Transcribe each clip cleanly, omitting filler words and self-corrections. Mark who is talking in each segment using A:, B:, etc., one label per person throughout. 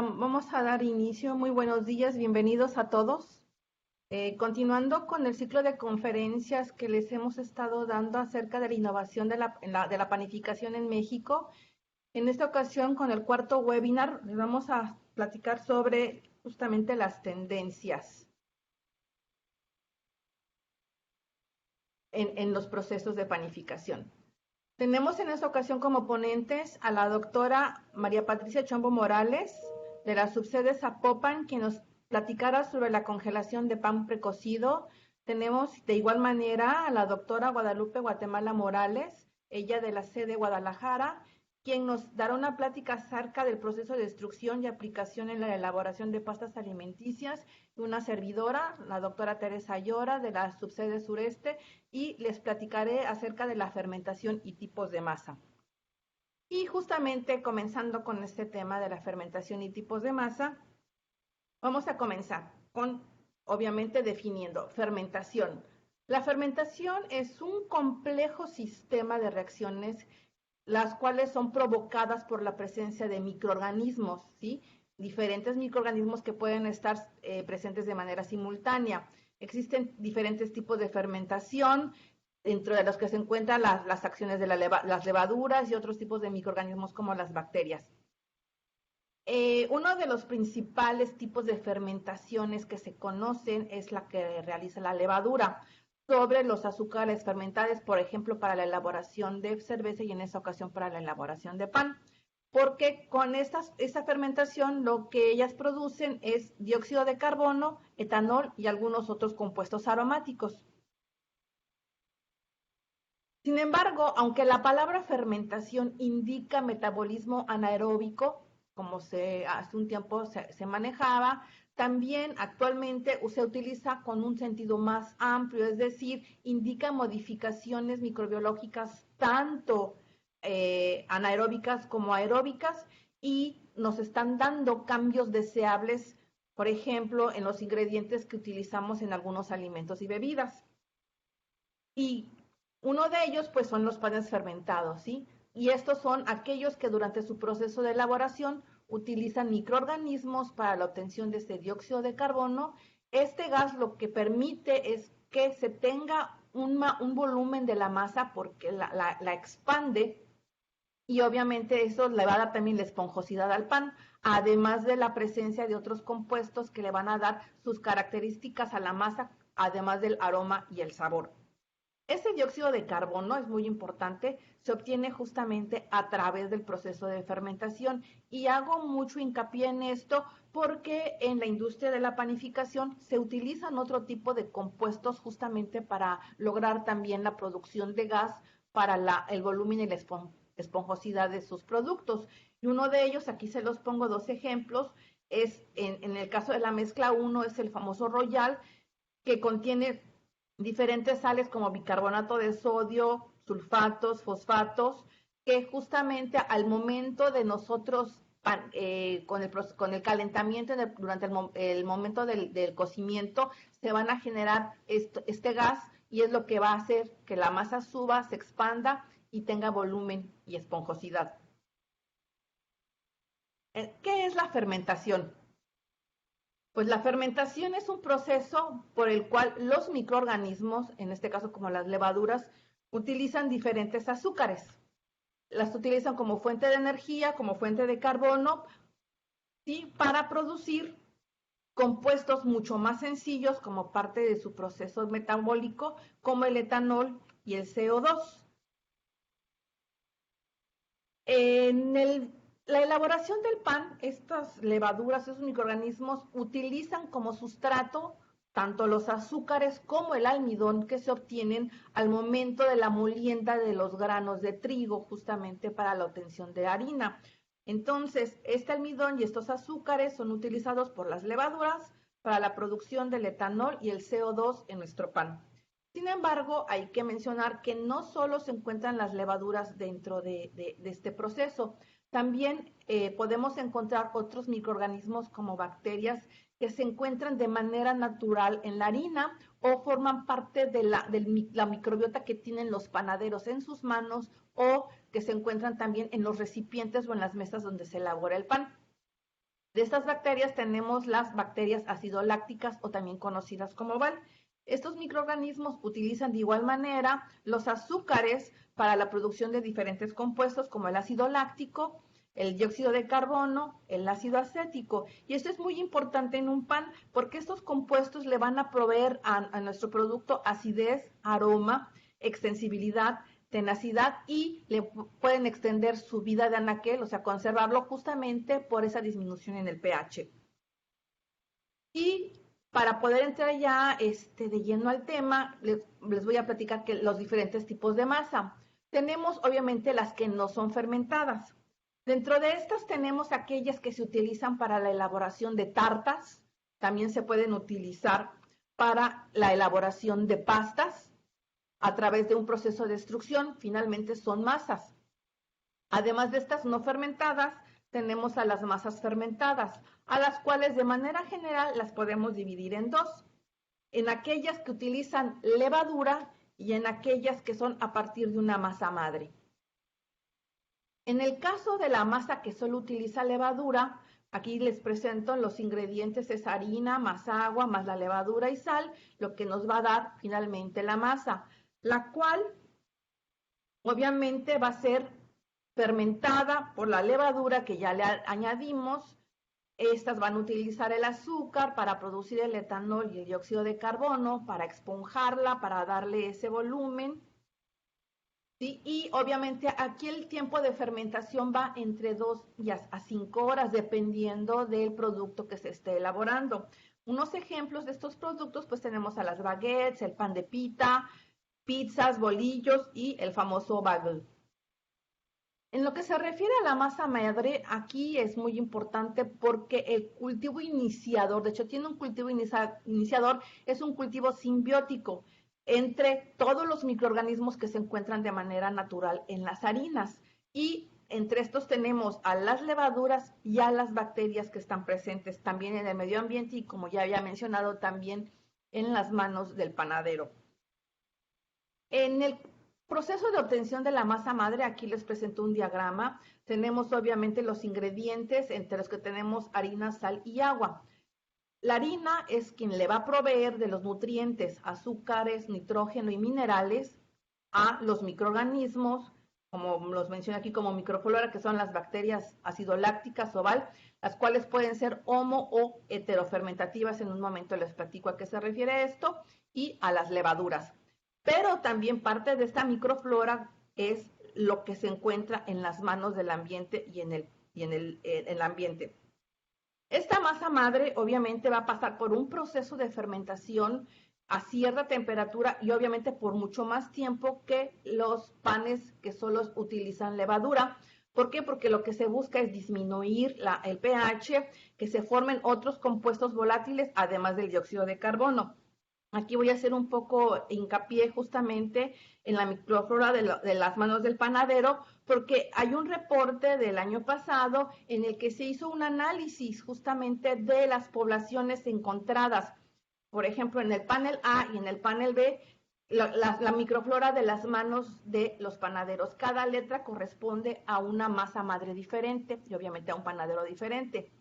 A: vamos a dar inicio. Muy buenos días, bienvenidos a todos. Continuando con el ciclo de conferencias que les hemos estado dando acerca de la innovación de la panificación en México, en esta ocasión con el cuarto webinar les vamos a platicar sobre justamente las tendencias en los procesos de panificación. Tenemos en esta ocasión como ponentes a la doctora María Patricia Chombo Morales, de la subsede Zapopan, quien nos platicará sobre la congelación de pan precocido. Tenemos de igual manera a la doctora Guadalupe Guatemala Morales, ella de la sede Guadalajara, quien nos dará una plática acerca del proceso de instrucción y aplicación en la elaboración de pastas alimenticias, y una servidora, la doctora Teresa Ayora, de la subsede Sureste, y les platicaré acerca de la fermentación y tipos de masa. Y justamente comenzando con este tema de la fermentación y tipos de masa, vamos a comenzar con, obviamente, definiendo fermentación. La fermentación es un complejo sistema de reacciones, las cuales son provocadas por la presencia de microorganismos, ¿sí? Diferentes microorganismos que pueden estar presentes de manera simultánea. Existen diferentes tipos de fermentación, dentro de los que se encuentran las acciones de las levaduras y otros tipos de microorganismos como las bacterias. Uno de los principales tipos de fermentaciones que se conocen es la que realiza la levadura sobre los azúcares fermentados, por ejemplo, para la elaboración de cerveza y en esa ocasión para la elaboración de pan. Porque con esta fermentación lo que ellas producen es dióxido de carbono, etanol y algunos otros compuestos aromáticos. Sin embargo, aunque la palabra fermentación indica metabolismo anaeróbico, como hace un tiempo se manejaba, también actualmente se utiliza con un sentido más amplio, es decir, indica modificaciones microbiológicas tanto anaeróbicas como aeróbicas, y nos están dando cambios deseables, por ejemplo, en los ingredientes que utilizamos en algunos alimentos y bebidas. Y uno de ellos, pues, son los panes fermentados, ¿sí? Y estos son aquellos que durante su proceso de elaboración utilizan microorganismos para la obtención de este dióxido de carbono. Este gas lo que permite es que se tenga un volumen de la masa porque la expande, y obviamente eso le va a dar también la esponjosidad al pan, además de la presencia de otros compuestos que le van a dar sus características a la masa, además del aroma y el sabor. Ese dióxido de carbono es muy importante, se obtiene justamente a través del proceso de fermentación, y hago mucho hincapié en esto porque en la industria de la panificación se utilizan otro tipo de compuestos justamente para lograr también la producción de gas para el volumen y la esponjosidad de sus productos. Y uno de ellos, aquí se los pongo dos ejemplos, es en el caso de la mezcla 1 es el famoso Royal, que contiene diferentes sales como bicarbonato de sodio, sulfatos, fosfatos, que justamente al momento de nosotros, con el calentamiento durante el momento del cocimiento, se van a generar este gas, y es lo que va a hacer que la masa suba, se expanda y tenga volumen y esponjosidad. ¿Qué es la fermentación? Pues la fermentación es un proceso por el cual los microorganismos, en este caso como las levaduras, utilizan diferentes azúcares. Las utilizan como fuente de energía, como fuente de carbono, ¿sí? Para producir compuestos mucho más sencillos como parte de su proceso metabólico, como el etanol y el CO2. La elaboración del pan, estas levaduras, esos microorganismos utilizan como sustrato tanto los azúcares como el almidón que se obtienen al momento de la molienda de los granos de trigo, justamente para la obtención de harina. Entonces, este almidón y estos azúcares son utilizados por las levaduras para la producción del etanol y el CO2 en nuestro pan. Sin embargo, hay que mencionar que no solo se encuentran las levaduras dentro de este proceso, también podemos encontrar otros microorganismos como bacterias que se encuentran de manera natural en la harina o forman parte de la microbiota que tienen los panaderos en sus manos, o que se encuentran también en los recipientes o en las mesas donde se elabora el pan. De estas bacterias tenemos las bacterias acidolácticas o también conocidas como BAL. Estos microorganismos utilizan de igual manera los azúcares para la producción de diferentes compuestos como el ácido láctico, el dióxido de carbono, el ácido acético. Y esto es muy importante en un pan porque estos compuestos le van a proveer a nuestro producto acidez, aroma, extensibilidad, tenacidad y le pueden extender su vida de anaquel, o sea, conservarlo justamente por esa disminución en el pH. Y para poder entrar ya de lleno al tema, les voy a platicar que los diferentes tipos de masa. Tenemos obviamente las que no son fermentadas. Dentro de estas tenemos aquellas que se utilizan para la elaboración de tartas, también se pueden utilizar para la elaboración de pastas a través de un proceso de extrusión, finalmente son masas. Además de estas no fermentadas, tenemos a las masas fermentadas, a las cuales de manera general las podemos dividir en dos, en aquellas que utilizan levadura y en aquellas que son a partir de una masa madre. En el caso de la masa que solo utiliza levadura, aquí les presento los ingredientes: es harina más agua más la levadura y sal, lo que nos va a dar finalmente la masa, la cual obviamente va a ser fermentada por la levadura que ya le añadimos. Estas van a utilizar el azúcar para producir el etanol y el dióxido de carbono, para esponjarla, para darle ese volumen. ¿Sí? Y obviamente aquí el tiempo de fermentación va entre 2 a 5 horas, dependiendo del producto que se esté elaborando. Unos ejemplos de estos productos, pues tenemos a las baguettes, el pan de pita, pizzas, bolillos y el famoso bagel. En lo que se refiere a la masa madre, aquí es muy importante porque el cultivo iniciador, de hecho tiene un cultivo iniciador, es un cultivo simbiótico entre todos los microorganismos que se encuentran de manera natural en las harinas. Y entre estos tenemos a las levaduras y a las bacterias que están presentes también en el medio ambiente y, como ya había mencionado, también en las manos del panadero. En el proceso de obtención de la masa madre, aquí les presento un diagrama. Tenemos obviamente los ingredientes, entre los que tenemos harina, sal y agua. La harina es quien le va a proveer de los nutrientes, azúcares, nitrógeno y minerales a los microorganismos, como los menciono aquí como microflora, que son las bacterias acidolácticas o BAL, las cuales pueden ser homo o heterofermentativas. En un momento les platico a qué se refiere esto, y a las levaduras. Pero también parte de esta microflora es lo que se encuentra en las manos del ambiente y en el ambiente. Esta masa madre obviamente va a pasar por un proceso de fermentación a cierta temperatura y obviamente por mucho más tiempo que los panes que solo utilizan levadura. ¿Por qué? Porque lo que se busca es disminuir el pH, que se formen otros compuestos volátiles, además del dióxido de carbono. Aquí voy a hacer un poco hincapié justamente en la microflora de las manos del panadero, porque hay un reporte del año pasado en el que se hizo un análisis justamente de las poblaciones encontradas. Por ejemplo, en el panel A y en el panel B, la microflora de las manos de los panaderos. Cada letra corresponde a una masa madre diferente y obviamente a un panadero diferente.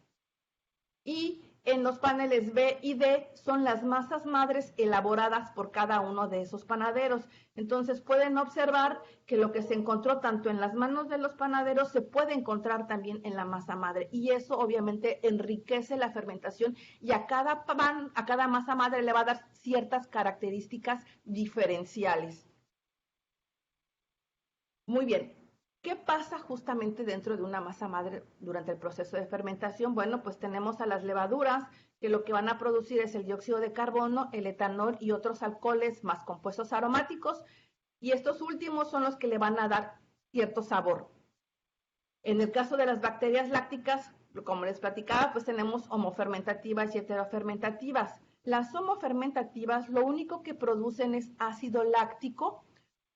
A: Y en los paneles B y D son las masas madres elaboradas por cada uno de esos panaderos. Entonces pueden observar que lo que se encontró tanto en las manos de los panaderos se puede encontrar también en la masa madre. Y eso obviamente enriquece la fermentación y a cada pan, a cada masa madre le va a dar ciertas características diferenciales. Muy bien. ¿Qué pasa justamente dentro de una masa madre durante el proceso de fermentación? Bueno, pues tenemos a las levaduras, que lo que van a producir es el dióxido de carbono, el etanol y otros alcoholes más compuestos aromáticos, y estos últimos son los que le van a dar cierto sabor. En el caso de las bacterias lácticas, como les platicaba, pues tenemos homofermentativas y heterofermentativas. Las homofermentativas lo único que producen es ácido láctico,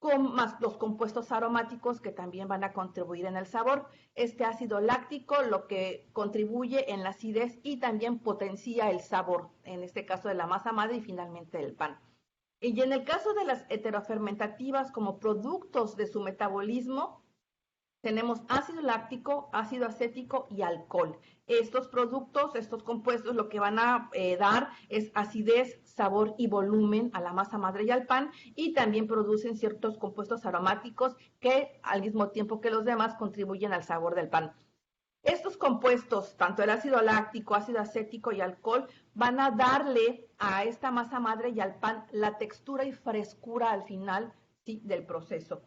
A: con más los compuestos aromáticos que también van a contribuir en el sabor. Este ácido láctico lo que contribuye en la acidez y también potencia el sabor, en este caso de la masa madre y finalmente del pan. Y en el caso de las heterofermentativas, como productos de su metabolismo, Tenemos ácido láctico, ácido acético y alcohol. Estos productos, estos compuestos, lo que van a dar es acidez, sabor y volumen a la masa madre y al pan, y también producen ciertos compuestos aromáticos que al mismo tiempo que los demás contribuyen al sabor del pan. Estos compuestos, tanto el ácido láctico, ácido acético y alcohol, van a darle a esta masa madre y al pan la textura y frescura al final, ¿sí?, del proceso.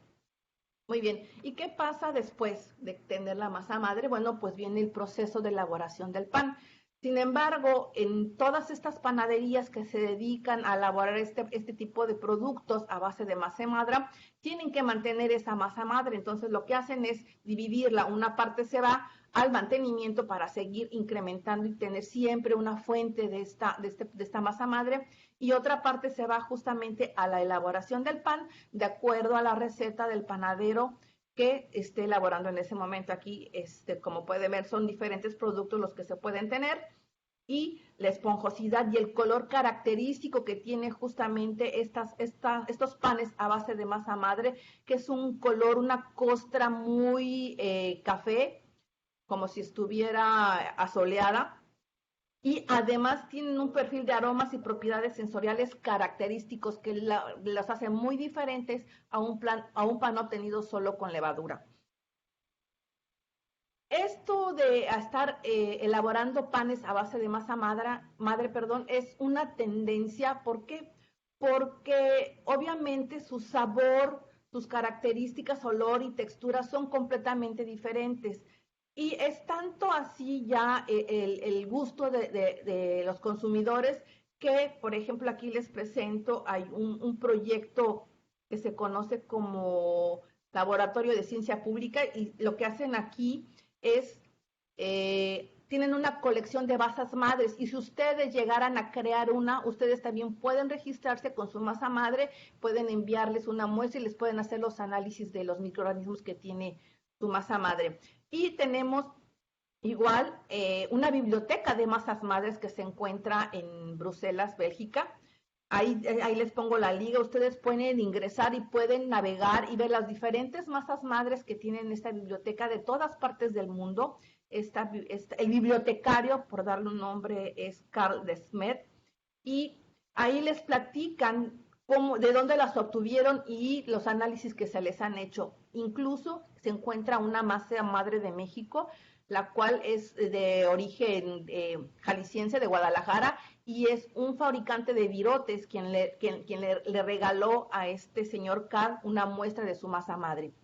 A: Muy bien, ¿y qué pasa después de tener la masa madre? Bueno, pues viene el proceso de elaboración del pan. Sin embargo, en todas estas panaderías que se dedican a elaborar este tipo de productos a base de masa madre, tienen que mantener esa masa madre. Entonces, lo que hacen es dividirla. Una parte se va al mantenimiento para seguir incrementando y tener siempre una fuente de esta masa madre, y otra parte se va justamente a la elaboración del pan de acuerdo a la receta del panadero que esté elaborando en ese momento. Aquí, como pueden ver, son diferentes productos los que se pueden tener, y la esponjosidad y el color característico que tiene justamente estos panes a base de masa madre, que es un color, una costra muy café, como si estuviera asoleada, y además tienen un perfil de aromas y propiedades sensoriales característicos que los hacen muy diferentes a un pan obtenido solo con levadura. Esto de estar elaborando panes a base de masa madre, es una tendencia. ¿Por qué? Porque obviamente su sabor, sus características, olor y textura son completamente diferentes. Y es tanto así ya el gusto de los consumidores que, por ejemplo, aquí les presento, hay un proyecto que se conoce como Laboratorio de Ciencia Pública, y lo que hacen aquí es, tienen una colección de masas madres, y si ustedes llegaran a crear una, ustedes también pueden registrarse con su masa madre, pueden enviarles una muestra y les pueden hacer los análisis de los microorganismos que tiene su masa madre. Y tenemos igual una biblioteca de masas madres que se encuentra en Bruselas, Bélgica. Ahí les pongo la liga, ustedes pueden ingresar y pueden navegar y ver las diferentes masas madres que tienen esta biblioteca de todas partes del mundo. El bibliotecario, por darle un nombre, es Carl de Smet, y ahí les platican de dónde las obtuvieron y los análisis que se les han hecho. Incluso se encuentra una masa madre de México, la cual es de origen jalisciense, de Guadalajara, y es un fabricante de virotes quien le regaló a este señor Carl una muestra de su masa madre.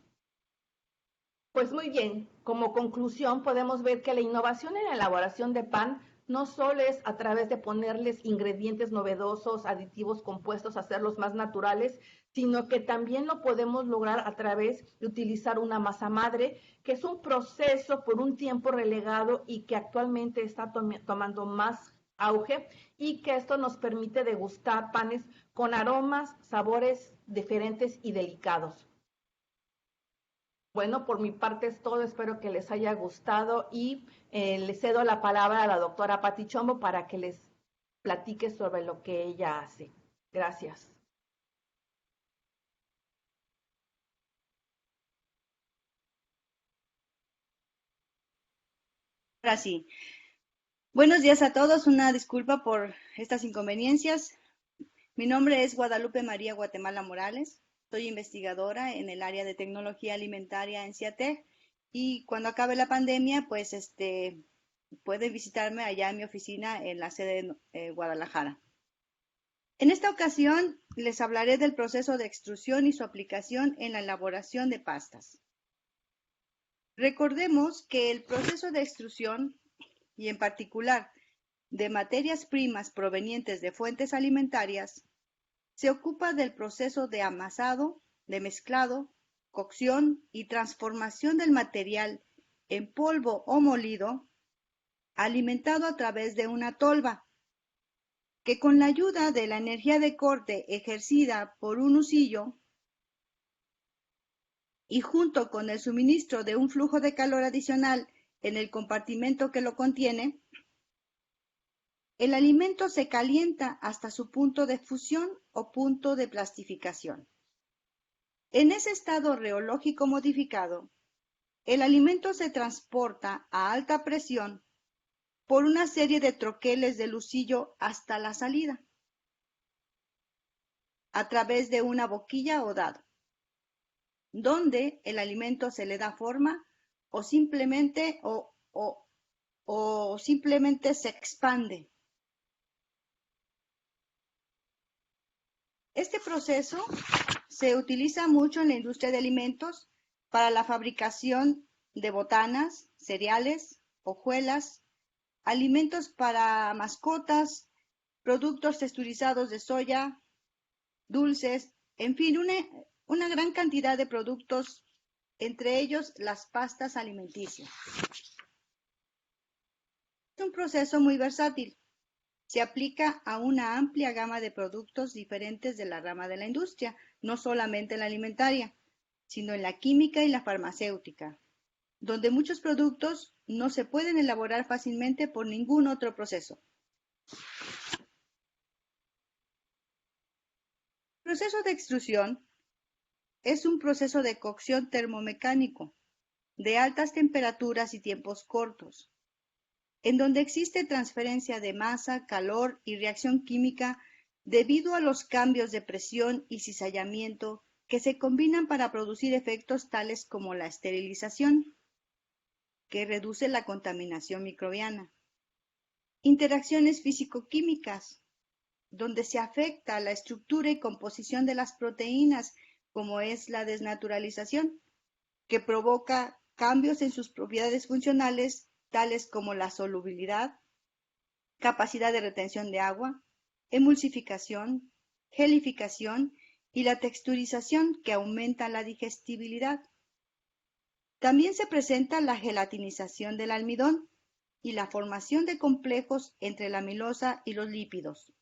A: Pues muy bien, como conclusión podemos ver que la innovación en la elaboración de pan no solo es a través de ponerles ingredientes novedosos, aditivos compuestos, hacerlos más naturales, sino que también lo podemos lograr a través de utilizar una masa madre, que es un proceso por un tiempo relegado y que actualmente está tomando más auge, y que esto nos permite degustar panes con aromas, sabores diferentes y delicados. Bueno, por mi parte es todo, espero que les haya gustado, y le cedo la palabra a la doctora Pati Chombo para que les platique sobre lo que ella hace. Gracias.
B: Ahora sí. Buenos días a todos. Una disculpa por estas inconveniencias. Mi nombre es Guadalupe María Guatemala Morales. Soy investigadora en el área de tecnología alimentaria en CIATEC, y cuando acabe la pandemia, pues pueden visitarme allá en mi oficina en la sede de Guadalajara. En esta ocasión les hablaré del proceso de extrusión y su aplicación en la elaboración de pastas. Recordemos que el proceso de extrusión, y en particular de materias primas provenientes de fuentes alimentarias, se ocupa del proceso de amasado, de mezclado, cocción y transformación del material en polvo o molido, alimentado a través de una tolva, que con la ayuda de la energía de corte ejercida por un husillo y junto con el suministro de un flujo de calor adicional en el compartimento que lo contiene, el alimento se calienta hasta su punto de fusión o punto de plastificación. En ese estado reológico modificado, el alimento se transporta a alta presión por una serie de troqueles de lucillo hasta la salida, a través de una boquilla o dado, donde el alimento se le da forma o simplemente se expande. Este proceso se utiliza mucho en la industria de alimentos para la fabricación de botanas, cereales, hojuelas, alimentos para mascotas, productos texturizados de soya, dulces, en fin, una gran cantidad de productos, entre ellos las pastas alimenticias. Es un proceso muy versátil. Se aplica a una amplia gama de productos diferentes de la rama de la industria, no solamente en la alimentaria, sino en la química y la farmacéutica, donde muchos productos no se pueden elaborar fácilmente por ningún otro proceso. El proceso de extrusión es un proceso de cocción termomecánico de altas temperaturas y tiempos cortos, en donde existe transferencia de masa, calor y reacción química debido a los cambios de presión y cizallamiento que se combinan para producir efectos tales como la esterilización, que reduce la contaminación microbiana, interacciones físico-químicas, donde se afecta la estructura y composición de las proteínas, como es la desnaturalización, que provoca cambios en sus propiedades funcionales, tales como la solubilidad, capacidad de retención de agua, emulsificación, gelificación y la texturización, que aumenta la digestibilidad. También se presenta la gelatinización del almidón y la formación de complejos entre la amilosa y los lípidos.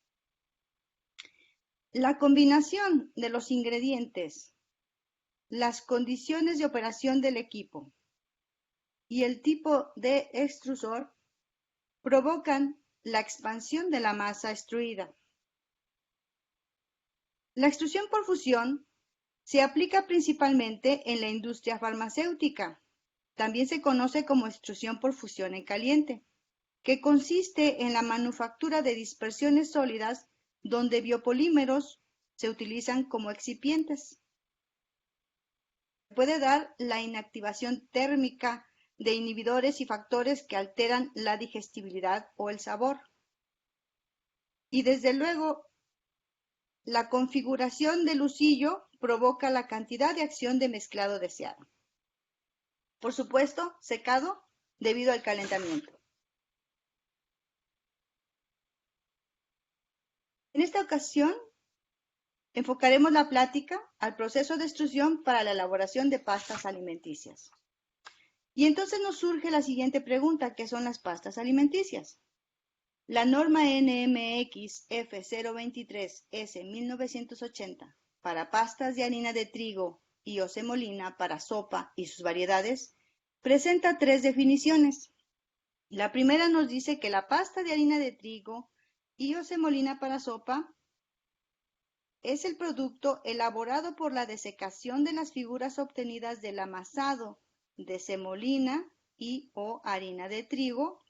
B: La combinación de los ingredientes, las condiciones de operación del equipo y el tipo de extrusor provocan la expansión de la masa extruida. La extrusión por fusión se aplica principalmente en la industria farmacéutica. También se conoce como extrusión por fusión en caliente, que consiste en la manufactura de dispersiones sólidas donde biopolímeros se utilizan como excipientes. Puede dar la inactivación térmica de inhibidores y factores que alteran la digestibilidad o el sabor. Y desde luego, la configuración del lucillo provoca la cantidad de acción de mezclado deseado. Por supuesto, secado debido al calentamiento. En esta ocasión, enfocaremos la plática al proceso de extrusión para la elaboración de pastas alimenticias. Y entonces nos surge la siguiente pregunta: ¿qué son las pastas alimenticias? La norma NMX F023S1980 para pastas de harina de trigo y o semolina para sopa y sus variedades presenta 3 definiciones. La primera nos dice que la pasta de harina de trigo y o semolina para sopa es el producto elaborado por la desecación de las figuras obtenidas del amasado de semolina y o harina de trigo,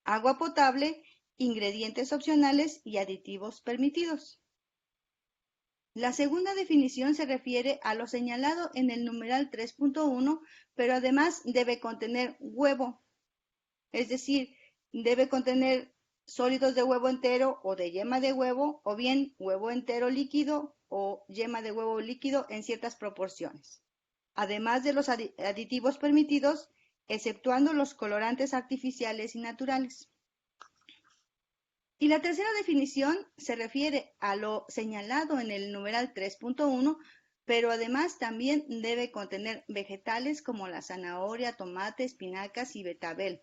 B: agua potable, ingredientes opcionales y aditivos permitidos. La segunda definición se refiere a lo señalado en el numeral 3.1, pero además debe contener huevo, es decir, debe contener sólidos de huevo entero o de yema de huevo, o bien huevo entero líquido o yema de huevo líquido en ciertas proporciones, además de los aditivos permitidos, exceptuando los colorantes artificiales y naturales. Y la tercera definición se refiere a lo señalado en el numeral 3.1, pero además también debe contener vegetales como la zanahoria, tomate, espinacas y betabel,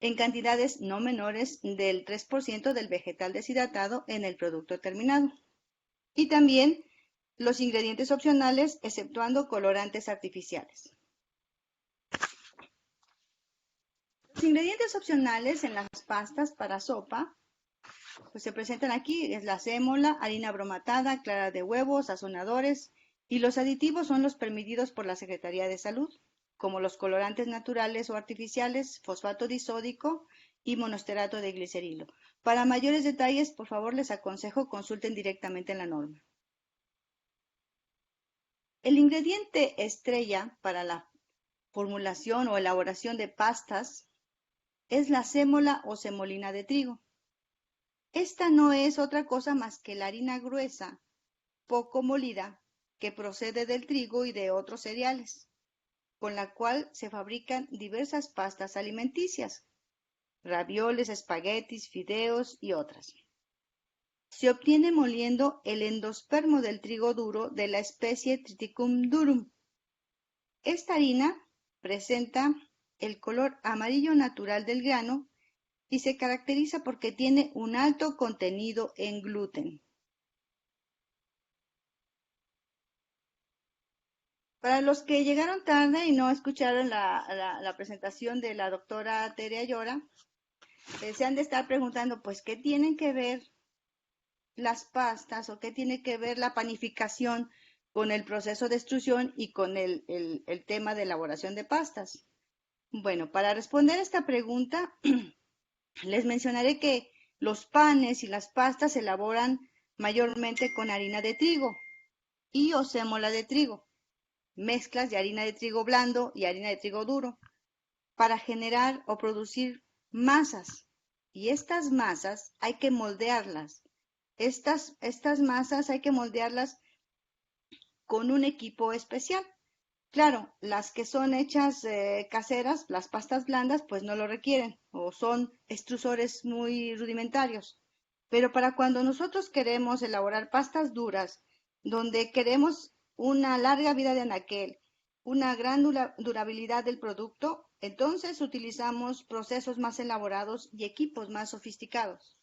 B: en cantidades no menores del 3% del vegetal deshidratado en el producto terminado. Y también los ingredientes opcionales, exceptuando colorantes artificiales. Los ingredientes opcionales en las pastas para sopa pues se presentan aquí: es la sémola, harina bromatada, clara de huevo, sazonadores, y los aditivos son los permitidos por la Secretaría de Salud, como los colorantes naturales o artificiales, fosfato disódico y monosterato de glicerilo. Para mayores detalles, por favor, les aconsejo consulten directamente la norma. El ingrediente estrella para la formulación o elaboración de pastas es la sémola o semolina de trigo. Esta no es otra cosa más que la harina gruesa, poco molida, que procede del trigo y de otros cereales, con la cual se fabrican diversas pastas alimenticias, ravioles, espaguetis, fideos y otras. Se obtiene moliendo el endospermo del trigo duro de la especie Triticum durum. Esta harina presenta el color amarillo natural del grano y se caracteriza porque tiene un alto contenido en gluten. Para los que llegaron tarde y no escucharon la presentación de la doctora Tere Ayora, se han de estar preguntando, pues, ¿qué tienen que ver las pastas o qué tiene que ver la panificación con el proceso de extrusión y con el tema de elaboración de pastas? Bueno, para responder esta pregunta, les mencionaré que los panes y las pastas se elaboran mayormente con harina de trigo y o sémola de trigo, mezclas de harina de trigo blando y harina de trigo duro, para generar o producir masas. Y estas masas hay que moldearlas. Estas masas hay que moldearlas con un equipo especial. Claro, las que son hechas caseras, las pastas blandas, pues no lo requieren o son extrusores muy rudimentarios. Pero para cuando nosotros queremos elaborar pastas duras, donde queremos una larga vida de anaquel, una gran durabilidad del producto, entonces utilizamos procesos más elaborados y equipos más sofisticados.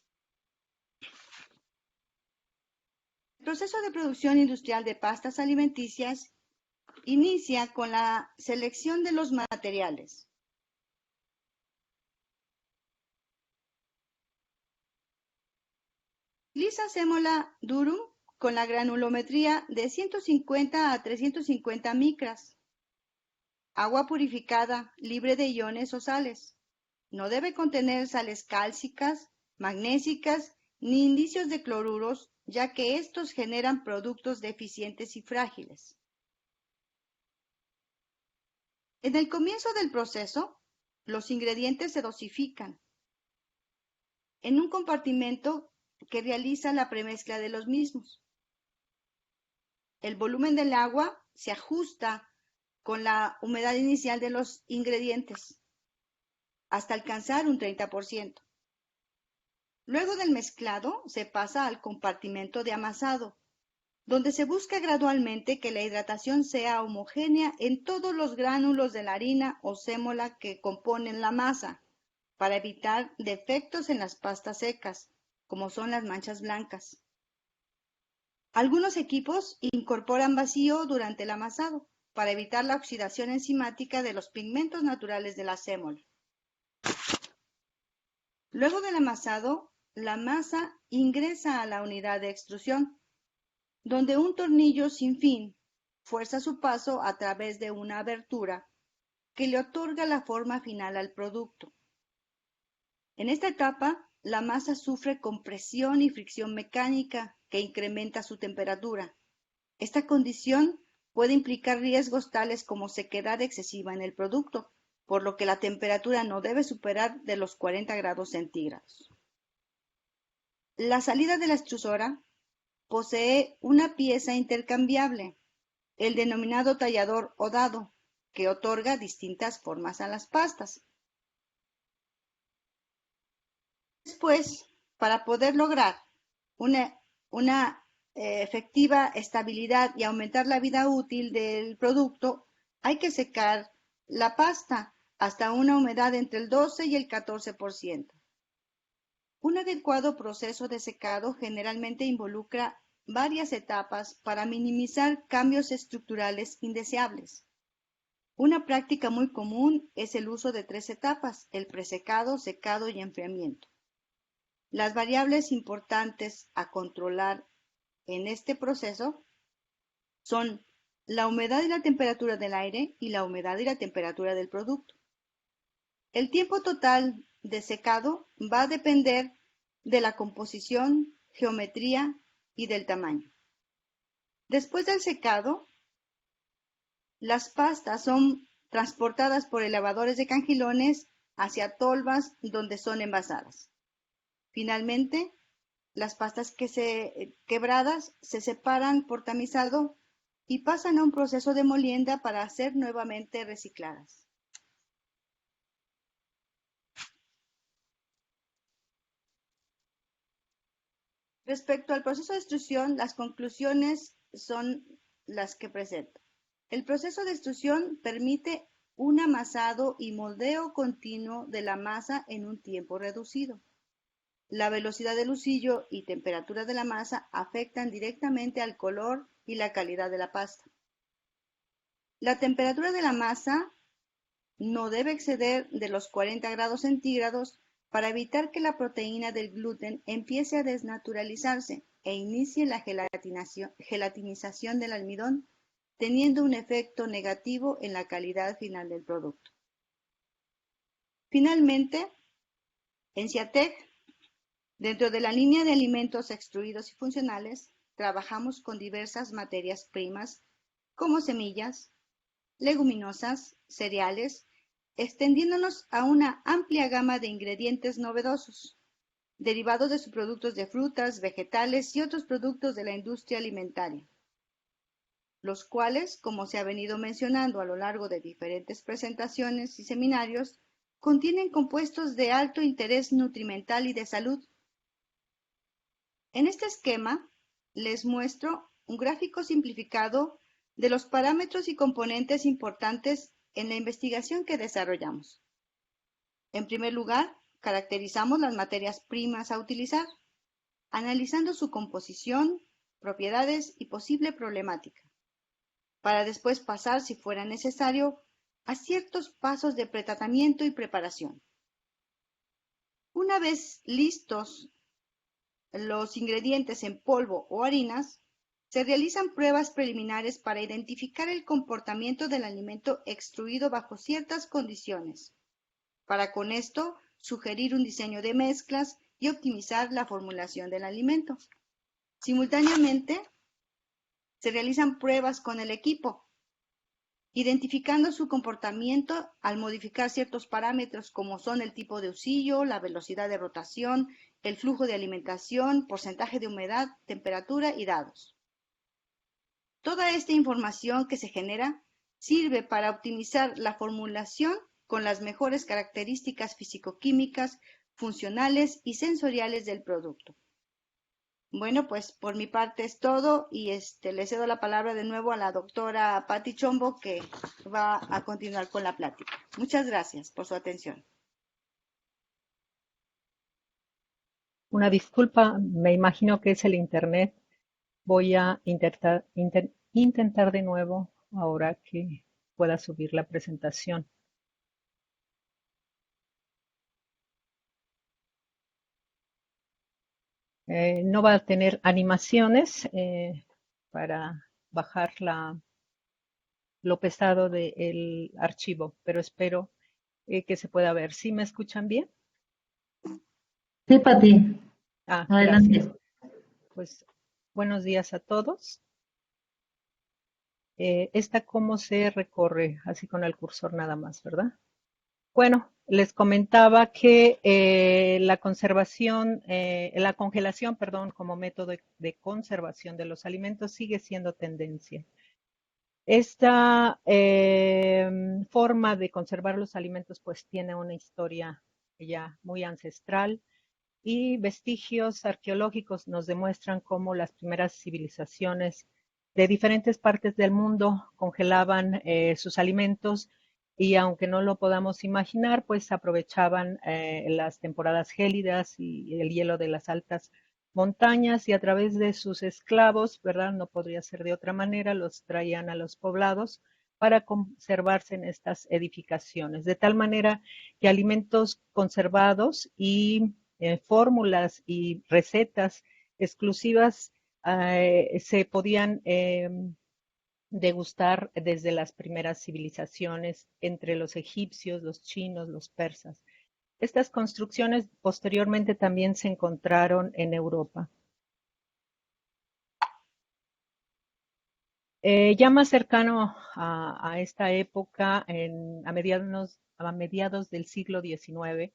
B: El proceso de producción industrial de pastas alimenticias inicia con la selección de los materiales. Utiliza sémola durum con la granulometría de 150 a 350 micras. Agua purificada, libre de iones o sales. No debe contener sales cálcicas, magnésicas, ni indicios de cloruros, ya que estos generan productos deficientes y frágiles. En el comienzo del proceso, los ingredientes se dosifican en un compartimento que realiza la premezcla de los mismos. El volumen del agua se ajusta con la humedad inicial de los ingredientes hasta alcanzar un 30%. Luego del mezclado se pasa al compartimento de amasado, donde se busca gradualmente que la hidratación sea homogénea en todos los gránulos de la harina o sémola que componen la masa, para evitar defectos en las pastas secas, como son las manchas blancas. Algunos equipos incorporan vacío durante el amasado, para evitar la oxidación enzimática de los pigmentos naturales de la sémola. Luego del amasado, la masa ingresa a la unidad de extrusión, donde un tornillo sin fin fuerza su paso a través de una abertura que le otorga la forma final al producto. En esta etapa, la masa sufre compresión y fricción mecánica que incrementa su temperatura. Esta condición puede implicar riesgos tales como sequedad excesiva en el producto, por lo que la temperatura no debe superar de los 40 grados centígrados. La salida de la extrusora posee una pieza intercambiable, el denominado tallador o dado, que otorga distintas formas a las pastas. Después, para poder lograr una efectiva estabilidad y aumentar la vida útil del producto, hay que secar la pasta hasta una humedad entre el 12 y el 14%. Un adecuado proceso de secado generalmente involucra varias etapas para minimizar cambios estructurales indeseables. Una práctica muy común es el uso de 3 etapas: el presecado, secado y enfriamiento. Las variables importantes a controlar en este proceso son la humedad y la temperatura del aire y la humedad y la temperatura del producto. El tiempo total de secado va a depender de la composición, geometría y del tamaño. Después del secado, las pastas son transportadas por elevadores de cangilones hacia tolvas donde son envasadas. Finalmente, las pastas quebradas se separan por tamizado y pasan a un proceso de molienda para ser nuevamente recicladas. Respecto al proceso de extrusión, las conclusiones son las que presento. El proceso de extrusión permite un amasado y moldeo continuo de la masa en un tiempo reducido. La velocidad del husillo y temperatura de la masa afectan directamente al color y la calidad de la pasta. La temperatura de la masa no debe exceder de los 40 grados centígrados para evitar que la proteína del gluten empiece a desnaturalizarse e inicie la gelatinización del almidón, teniendo un efecto negativo en la calidad final del producto. Finalmente, en Ciatec, dentro de la línea de alimentos extruidos y funcionales, trabajamos con diversas materias primas como semillas, leguminosas, cereales, extendiéndonos a una amplia gama de ingredientes novedosos, derivados de subproductos de frutas, vegetales y otros productos de la industria alimentaria, los cuales, como se ha venido mencionando a lo largo de diferentes presentaciones y seminarios, contienen compuestos de alto interés nutrimental y de salud. En este esquema les muestro un gráfico simplificado de los parámetros y componentes importantes en la investigación que desarrollamos. En primer lugar, caracterizamos las materias primas a utilizar, analizando su composición, propiedades y posible problemática, para después pasar, si fuera necesario, a ciertos pasos de pretratamiento y preparación. Una vez listos los ingredientes en polvo o harinas, se realizan pruebas preliminares para identificar el comportamiento del alimento extruido bajo ciertas condiciones, para con esto sugerir un diseño de mezclas y optimizar la formulación del alimento. Simultáneamente, se realizan pruebas con el equipo, identificando su comportamiento al modificar ciertos parámetros como son el tipo de husillo, la velocidad de rotación, el flujo de alimentación, porcentaje de humedad, temperatura y dados. Toda esta información que se genera sirve para optimizar la formulación con las mejores características físico-químicas, funcionales y sensoriales del producto. Bueno, pues por mi parte es todo y le cedo la palabra de nuevo a la doctora Patti Chombo, que va a continuar con la plática. Muchas gracias por su atención.
C: Una disculpa, me imagino que es el internet. Voy a intentar de nuevo ahora que pueda subir la presentación. No va a tener animaciones para bajar lo pesado del archivo, pero espero que se pueda ver. ¿Sí me escuchan bien?
D: Sí, Pati,
C: Gracias.
D: adelante.
C: Pues buenos días a todos. ¿Cómo se recorre? Así con el cursor nada más, ¿verdad? Bueno, les comentaba que la congelación, perdón, como método de conservación de los alimentos sigue siendo tendencia. Esta forma de conservar los alimentos pues tiene una historia ya muy ancestral y vestigios arqueológicos nos demuestran cómo las primeras civilizaciones de diferentes partes del mundo congelaban sus alimentos y aunque no lo podamos imaginar, pues aprovechaban las temporadas gélidas y el hielo de las altas montañas y a través de sus esclavos, ¿verdad? No podría ser de otra manera, los traían a los poblados para conservarse en estas edificaciones, de tal manera que alimentos conservados y fórmulas y recetas exclusivas se podían degustar desde las primeras civilizaciones entre los egipcios, los chinos, los persas. Estas construcciones posteriormente también se encontraron en Europa. Ya más cercano a esta época, a mediados del siglo XIX,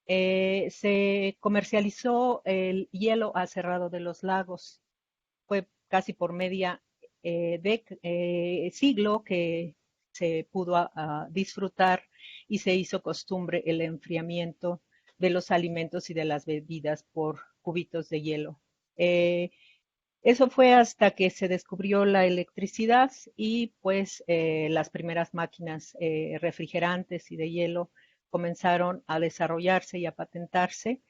C: se comercializó el hielo aserrado de los lagos. Fue casi por media siglo que se pudo disfrutar y se hizo costumbre el enfriamiento de los alimentos y de las bebidas por cubitos de hielo. Eso fue hasta que se descubrió la electricidad y pues las primeras máquinas refrigerantes y de hielo comenzaron a desarrollarse y a patentarse.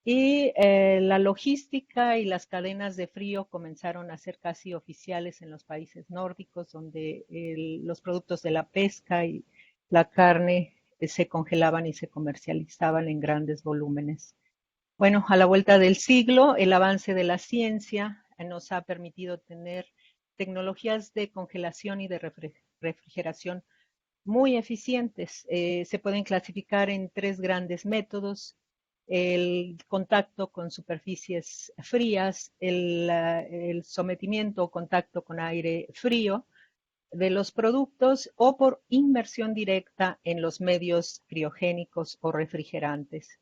C: Y la logística y las cadenas de frío comenzaron a ser casi oficiales en los países nórdicos, donde los productos de la pesca y la carne se congelaban y se comercializaban en grandes volúmenes. Bueno, a la vuelta del siglo, el avance de la ciencia nos ha permitido tener tecnologías de congelación y de refrigeración muy eficientes. Se pueden clasificar en 3 grandes métodos: el contacto con superficies frías, el sometimiento o contacto con aire frío de los productos, o por inmersión directa en los medios criogénicos o refrigerantes.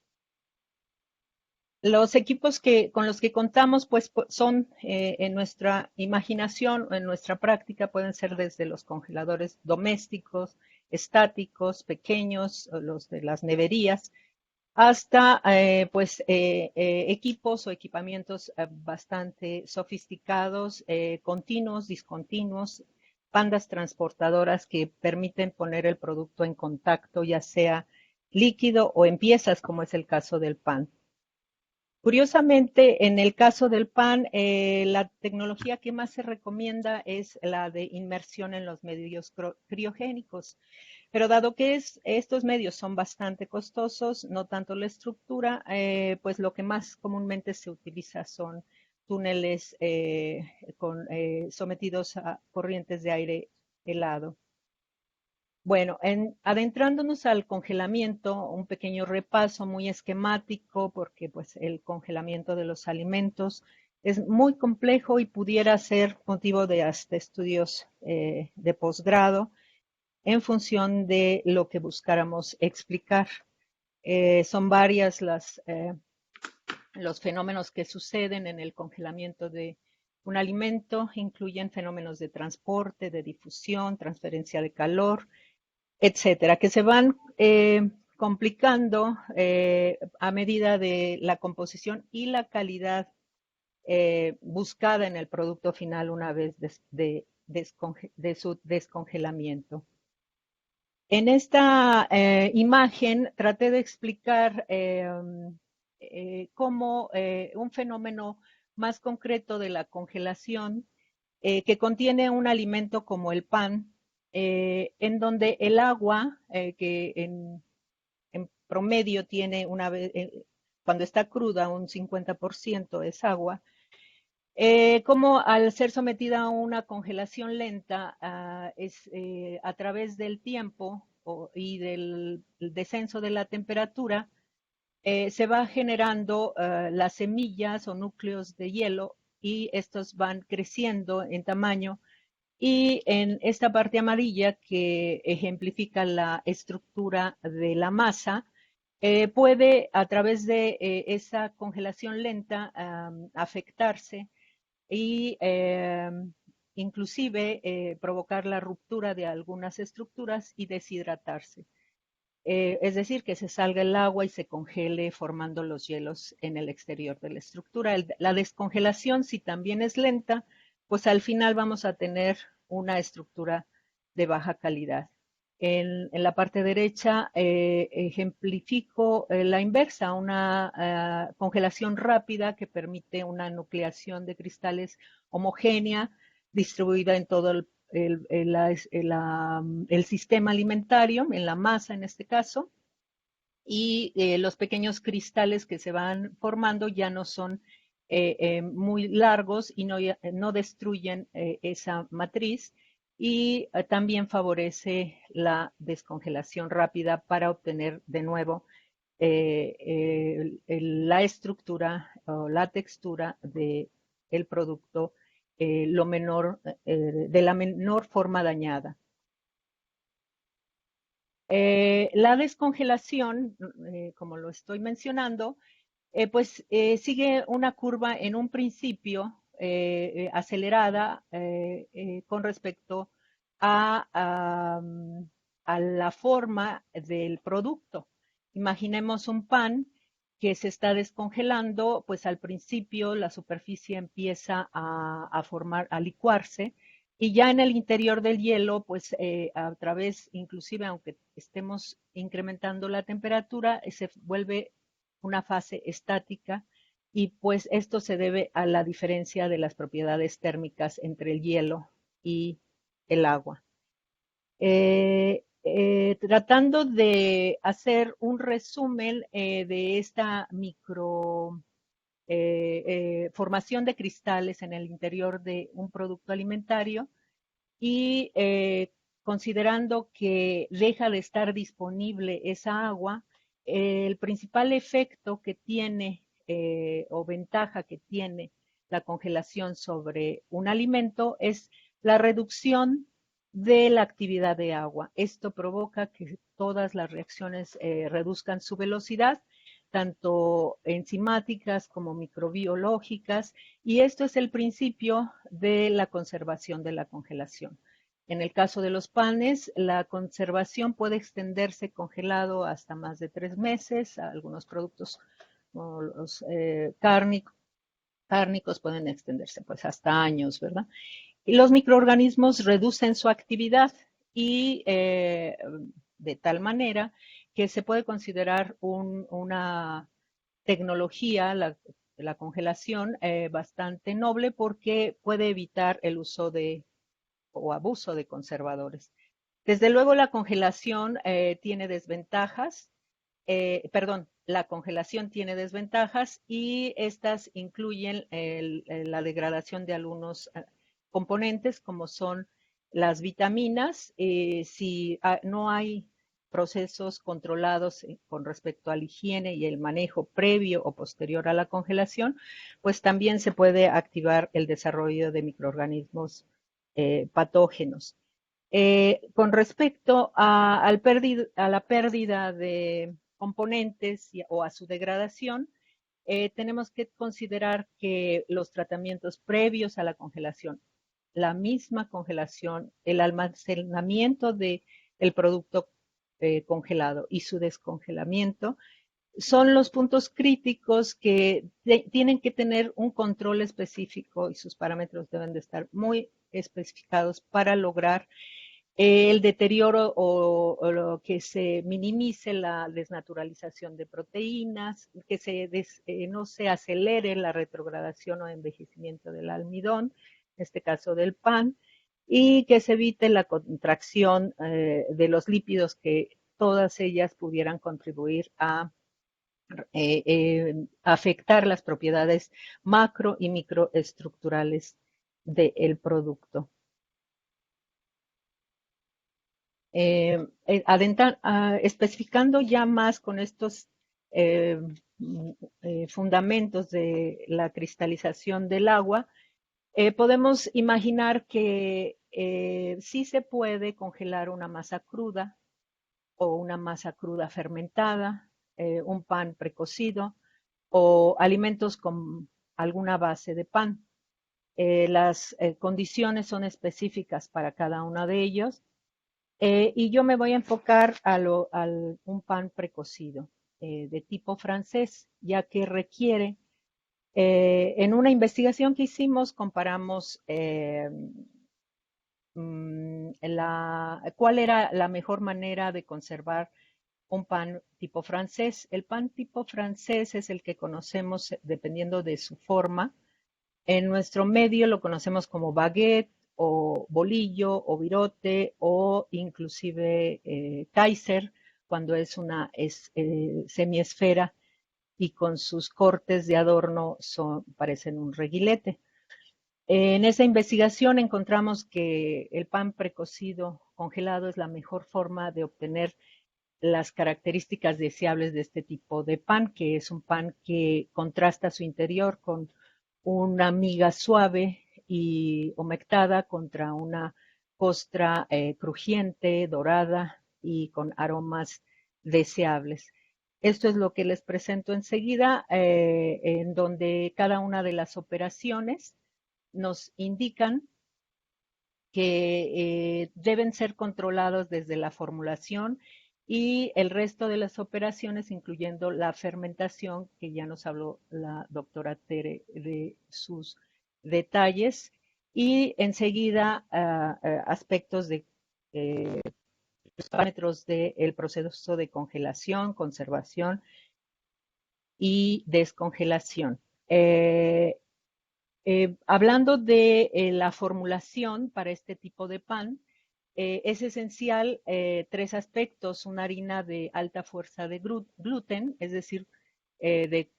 C: Los equipos con los que contamos pues son en nuestra imaginación o en nuestra práctica, pueden ser desde los congeladores domésticos, estáticos, pequeños, o los de las neverías, hasta equipos o equipamientos bastante sofisticados, continuos, discontinuos, bandas transportadoras que permiten poner el producto en contacto, ya sea líquido o en piezas, como es el caso del pan. Curiosamente, en el caso del pan, la tecnología que más se recomienda es la de inmersión en los medios criogénicos. Pero dado que estos medios son bastante costosos, no tanto la estructura, pues lo que más comúnmente se utiliza son túneles sometidos a corrientes de aire helado. Bueno, adentrándonos al congelamiento, un pequeño repaso muy esquemático, porque pues el congelamiento de los alimentos es muy complejo y pudiera ser motivo de hasta estudios de posgrado en función de lo que buscáramos explicar. Son varias los fenómenos que suceden en el congelamiento de un alimento, incluyen fenómenos de transporte, de difusión, transferencia de calor, etcétera, que se van complicando a medida de la composición y la calidad buscada en el producto final una vez de su descongelamiento. En esta imagen traté de explicar cómo un fenómeno más concreto de la congelación que contiene un alimento como el pan, en donde el agua, que en promedio tiene cuando está cruda un 50% es agua, como al ser sometida a una congelación lenta, a través del tiempo y del descenso de la temperatura, se va generando las semillas o núcleos de hielo, y estos van creciendo en tamaño, y en esta parte amarilla que ejemplifica la estructura de la masa, puede a través de esa congelación lenta afectarse y inclusive provocar la ruptura de algunas estructuras y deshidratarse. Es decir, que se salga el agua y se congele formando los hielos en el exterior de la estructura. La descongelación, si también es lenta, pues al final vamos a tener una estructura de baja calidad. En la parte derecha ejemplifico la inversa, una congelación rápida que permite una nucleación de cristales homogénea distribuida en todo el sistema alimentario, en la masa en este caso, y los pequeños cristales que se van formando ya no son muy largos y no destruyen esa matriz, y también favorece la descongelación rápida para obtener de nuevo la estructura o la textura del producto de la menor forma dañada. La descongelación, como lo estoy mencionando, pues sigue una curva en un principio acelerada con respecto a la forma del producto. Imaginemos un pan que se está descongelando, pues al principio la superficie empieza a formar, a licuarse, y ya en el interior del hielo, pues a través, inclusive aunque estemos incrementando la temperatura, se vuelve una fase estática, y pues esto se debe a la diferencia de las propiedades térmicas entre el hielo y el agua. Tratando de hacer un resumen de esta formación de cristales en el interior de un producto alimentario, y considerando que deja de estar disponible esa agua, el principal efecto que tiene o ventaja que tiene la congelación sobre un alimento es la reducción de la actividad de agua. Esto provoca que todas las reacciones reduzcan su velocidad, tanto enzimáticas como microbiológicas, y esto es el principio de la conservación de la congelación. En el caso de los panes, la conservación puede extenderse congelado hasta más de 3 meses. Algunos productos como los cárnicos pueden extenderse pues hasta años, ¿verdad? Y los microorganismos reducen su actividad y de tal manera que se puede considerar una tecnología, la congelación, bastante noble, porque puede evitar el uso o abuso de conservadores. Desde luego la congelación tiene desventajas, la congelación tiene desventajas, y estas incluyen la degradación de algunos componentes, como son las vitaminas. Si no hay procesos controlados con respecto a la higiene y el manejo previo o posterior a la congelación, pues también se puede activar el desarrollo de microorganismos patógenos. Con respecto a la pérdida de componentes o a su degradación, tenemos que considerar que los tratamientos previos a la congelación, la misma congelación, el almacenamiento del producto congelado y su descongelamiento, son los puntos críticos que tienen que tener un control específico, y sus parámetros deben de estar muy especificados para lograr el deterioro o que se minimice la desnaturalización de proteínas, que no se acelere la retrogradación o envejecimiento del almidón, en este caso del pan, y que se evite la contracción de los lípidos, que todas ellas pudieran contribuir a afectar las propiedades macro y microestructurales del producto. Especificando ya más con estos fundamentos de la cristalización del agua, podemos imaginar que sí se puede congelar una masa cruda o una masa cruda fermentada, un pan precocido o alimentos con alguna base de pan. Las condiciones son específicas para cada uno de ellos. Y yo me voy a enfocar a un pan precocido de tipo francés, ya que requiere, en una investigación que hicimos, comparamos cuál era la mejor manera de conservar un pan tipo francés. El pan tipo francés es el que conocemos dependiendo de su forma. En nuestro medio lo conocemos como baguette o bolillo o virote, o inclusive Kaiser, cuando es una semiesfera y con sus cortes de adorno parecen un reguilete. En esa investigación encontramos que el pan precocido congelado es la mejor forma de obtener las características deseables de este tipo de pan, que es un pan que contrasta su interior con una miga suave y humectada contra una costra crujiente, dorada y con aromas deseables. Esto es lo que les presento enseguida, en donde cada una de las operaciones nos indican que deben ser controlados desde la formulación y el resto de las operaciones, incluyendo la fermentación, que ya nos habló la doctora Tere de sus detalles, y enseguida aspectos de los parámetros del proceso de congelación, conservación y descongelación. Hablando de la formulación para este tipo de pan, es esencial tres aspectos: una harina de alta fuerza de gluten, es decir, de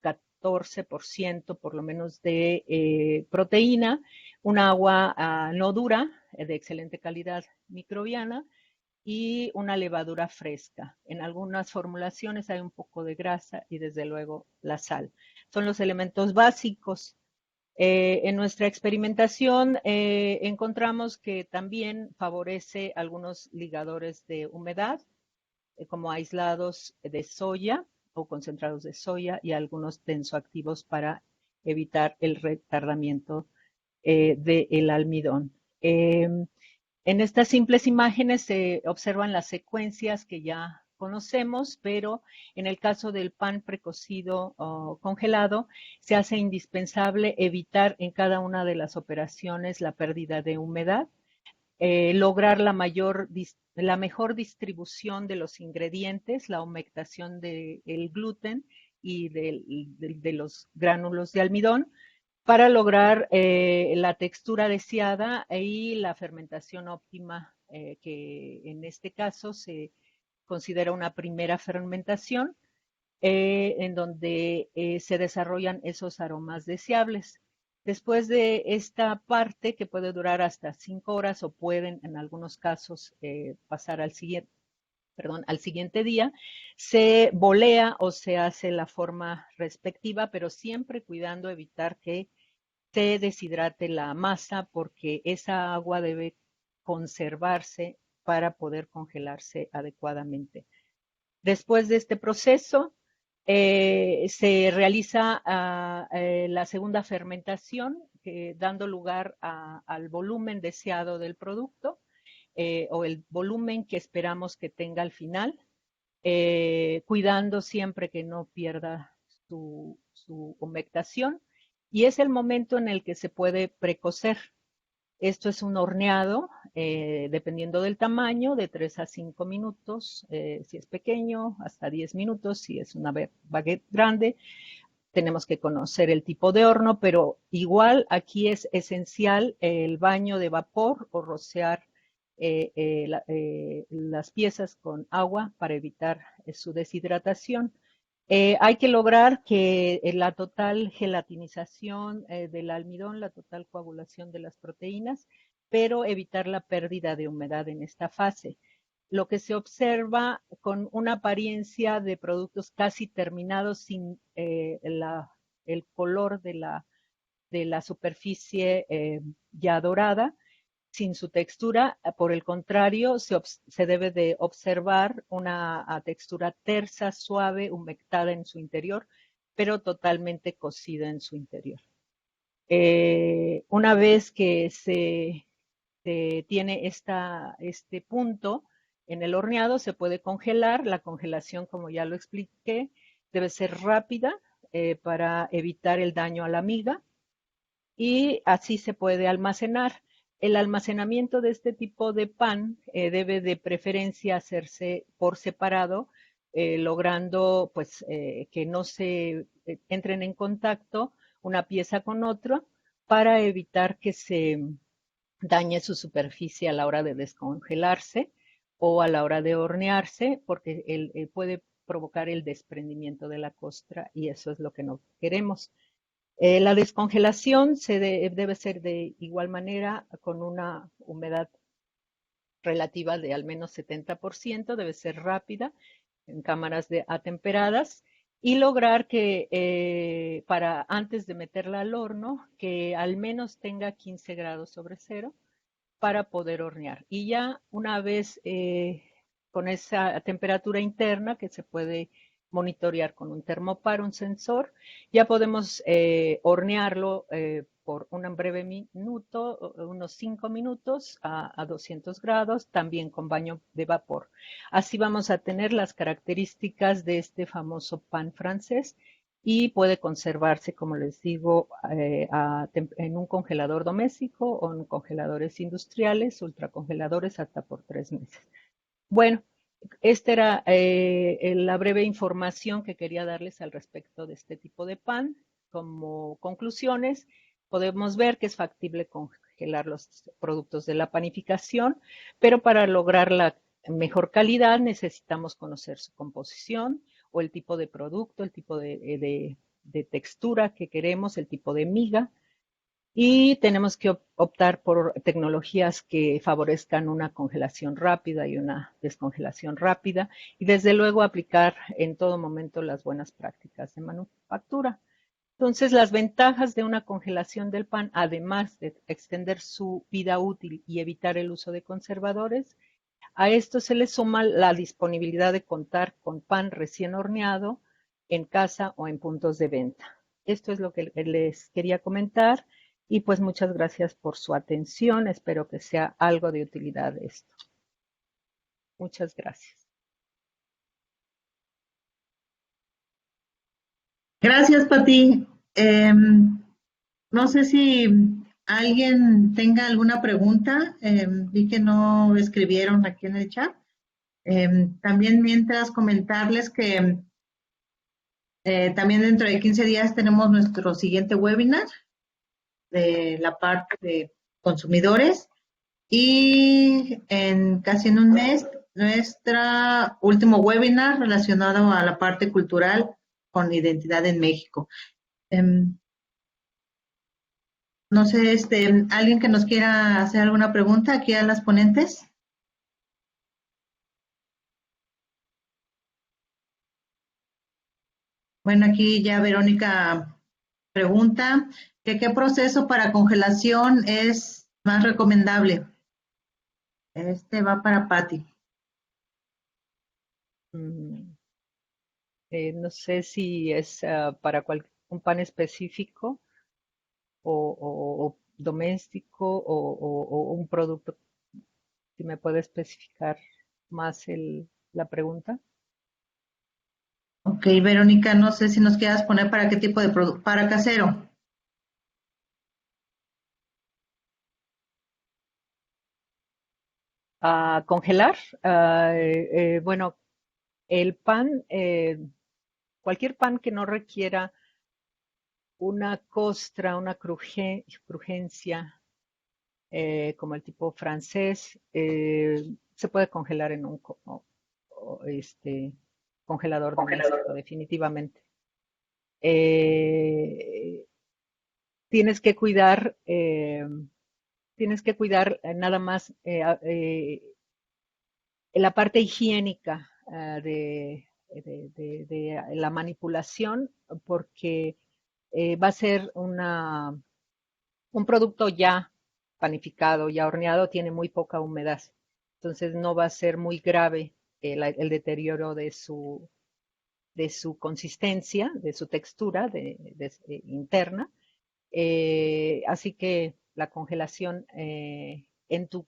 C: 14% por lo menos de proteína, un agua no dura, de excelente calidad microbiana, y una levadura fresca. En algunas formulaciones hay un poco de grasa y desde luego la sal. Son los elementos básicos. En nuestra experimentación encontramos que también favorece algunos ligadores de humedad, como aislados de soya o concentrados de soya, y algunos tensoactivos para evitar el retardamiento del almidón. En estas simples imágenes se observan las secuencias que ya conocemos, pero en el caso del pan precocido o congelado, se hace indispensable evitar en cada una de las operaciones la pérdida de humedad, lograr la mejor distribución de los ingredientes, la humectación del gluten y de los gránulos de almidón, para lograr la textura deseada y la fermentación óptima, que en este caso se considera una primera fermentación, en donde se desarrollan esos aromas deseables. Después de esta parte, que puede durar hasta 5 horas o pueden en algunos casos pasar al siguiente día, se bolea o se hace la forma respectiva, pero siempre cuidando evitar que se deshidrate la masa, porque esa agua debe conservarse para poder congelarse adecuadamente. Después de este proceso, se realiza la segunda fermentación, dando lugar al volumen deseado del producto, o el volumen que esperamos que tenga al final, cuidando siempre que no pierda su humectación, y es el momento en el que se puede precocer. Esto es un horneado, dependiendo del tamaño, de 3 a 5 minutos, si es pequeño, hasta 10 minutos, si es una baguette grande. Tenemos que conocer el tipo de horno, pero igual aquí es esencial el baño de vapor o rociar las piezas con agua para evitar su deshidratación. Hay que lograr que la total gelatinización del almidón, la total coagulación de las proteínas, pero evitar la pérdida de humedad en esta fase. Lo que se observa con una apariencia de productos casi terminados, sin el color de la superficie ya dorada, sin su textura. Por el contrario, se debe de observar una textura tersa, suave, humectada en su interior, pero totalmente cocida en su interior. Una vez que se tiene este punto en el horneado, se puede congelar. La congelación, como ya lo expliqué, debe ser rápida para evitar el daño a la miga, y así se puede almacenar. El almacenamiento de este tipo de pan debe de preferencia hacerse por separado, logrando pues que no se entren en contacto una pieza con otra, para evitar que se dañe su superficie a la hora de descongelarse o a la hora de hornearse, porque puede provocar el desprendimiento de la costra, y eso es lo que no queremos. La descongelación debe ser de igual manera con una humedad relativa de al menos 70%, debe ser rápida en cámaras atemperadas y lograr que para antes de meterla al horno, que al menos tenga 15 grados sobre cero para poder hornear. Y ya una vez con esa temperatura interna que se puede monitorear con un termopar, un sensor, ya podemos hornearlo por un breve minuto, unos 5 minutos a 200 grados, también con baño de vapor. Así vamos a tener las características de este famoso pan francés y puede conservarse, como les digo, en un congelador doméstico o en congeladores industriales, ultracongeladores hasta por 3 meses. Bueno, esta era la breve información que quería darles al respecto de este tipo de pan. Como conclusiones, podemos ver que es factible congelar los productos de la panificación, pero para lograr la mejor calidad necesitamos conocer su composición o el tipo de producto, el tipo de textura que queremos, el tipo de miga, y tenemos que optar por tecnologías que favorezcan una congelación rápida y una descongelación rápida y desde luego aplicar en todo momento las buenas prácticas de manufactura. Entonces, las ventajas de una congelación del pan, además de extender su vida útil y evitar el uso de conservadores, a esto se le suma la disponibilidad de contar con pan recién horneado en casa o en puntos de venta. Esto es lo que les quería comentar y pues muchas gracias por su atención. Espero que sea algo de utilidad esto. Muchas gracias.
D: Gracias, Pati. No sé si alguien tenga alguna pregunta. Vi que no escribieron aquí en el chat. También mientras comentarles que también dentro de 15 días tenemos nuestro siguiente webinar de la parte de consumidores y casi en un mes nuestro último webinar relacionado a la parte cultural con identidad en México. No sé, alguien que nos quiera hacer alguna pregunta aquí a las ponentes. Bueno, aquí ya Verónica pregunta que qué proceso para congelación es más recomendable. Este va para Patti.
C: No sé si es para un pan específico o doméstico o un producto. Si me puede especificar más la pregunta.
D: Ok, Verónica, no sé si nos quieras poner para qué tipo de producto, para casero.
C: A congelar, bueno, el pan, cualquier pan que no requiera una costra, una crujencia, como el tipo francés, se puede congelar en un congelador doméstico, definitivamente. Tienes que cuidar, nada más la parte higiénica de la manipulación, porque va a ser un producto ya panificado, ya horneado, tiene muy poca humedad. Entonces no va a ser muy grave el deterioro de su consistencia, de su textura interna. Así que la congelación en tu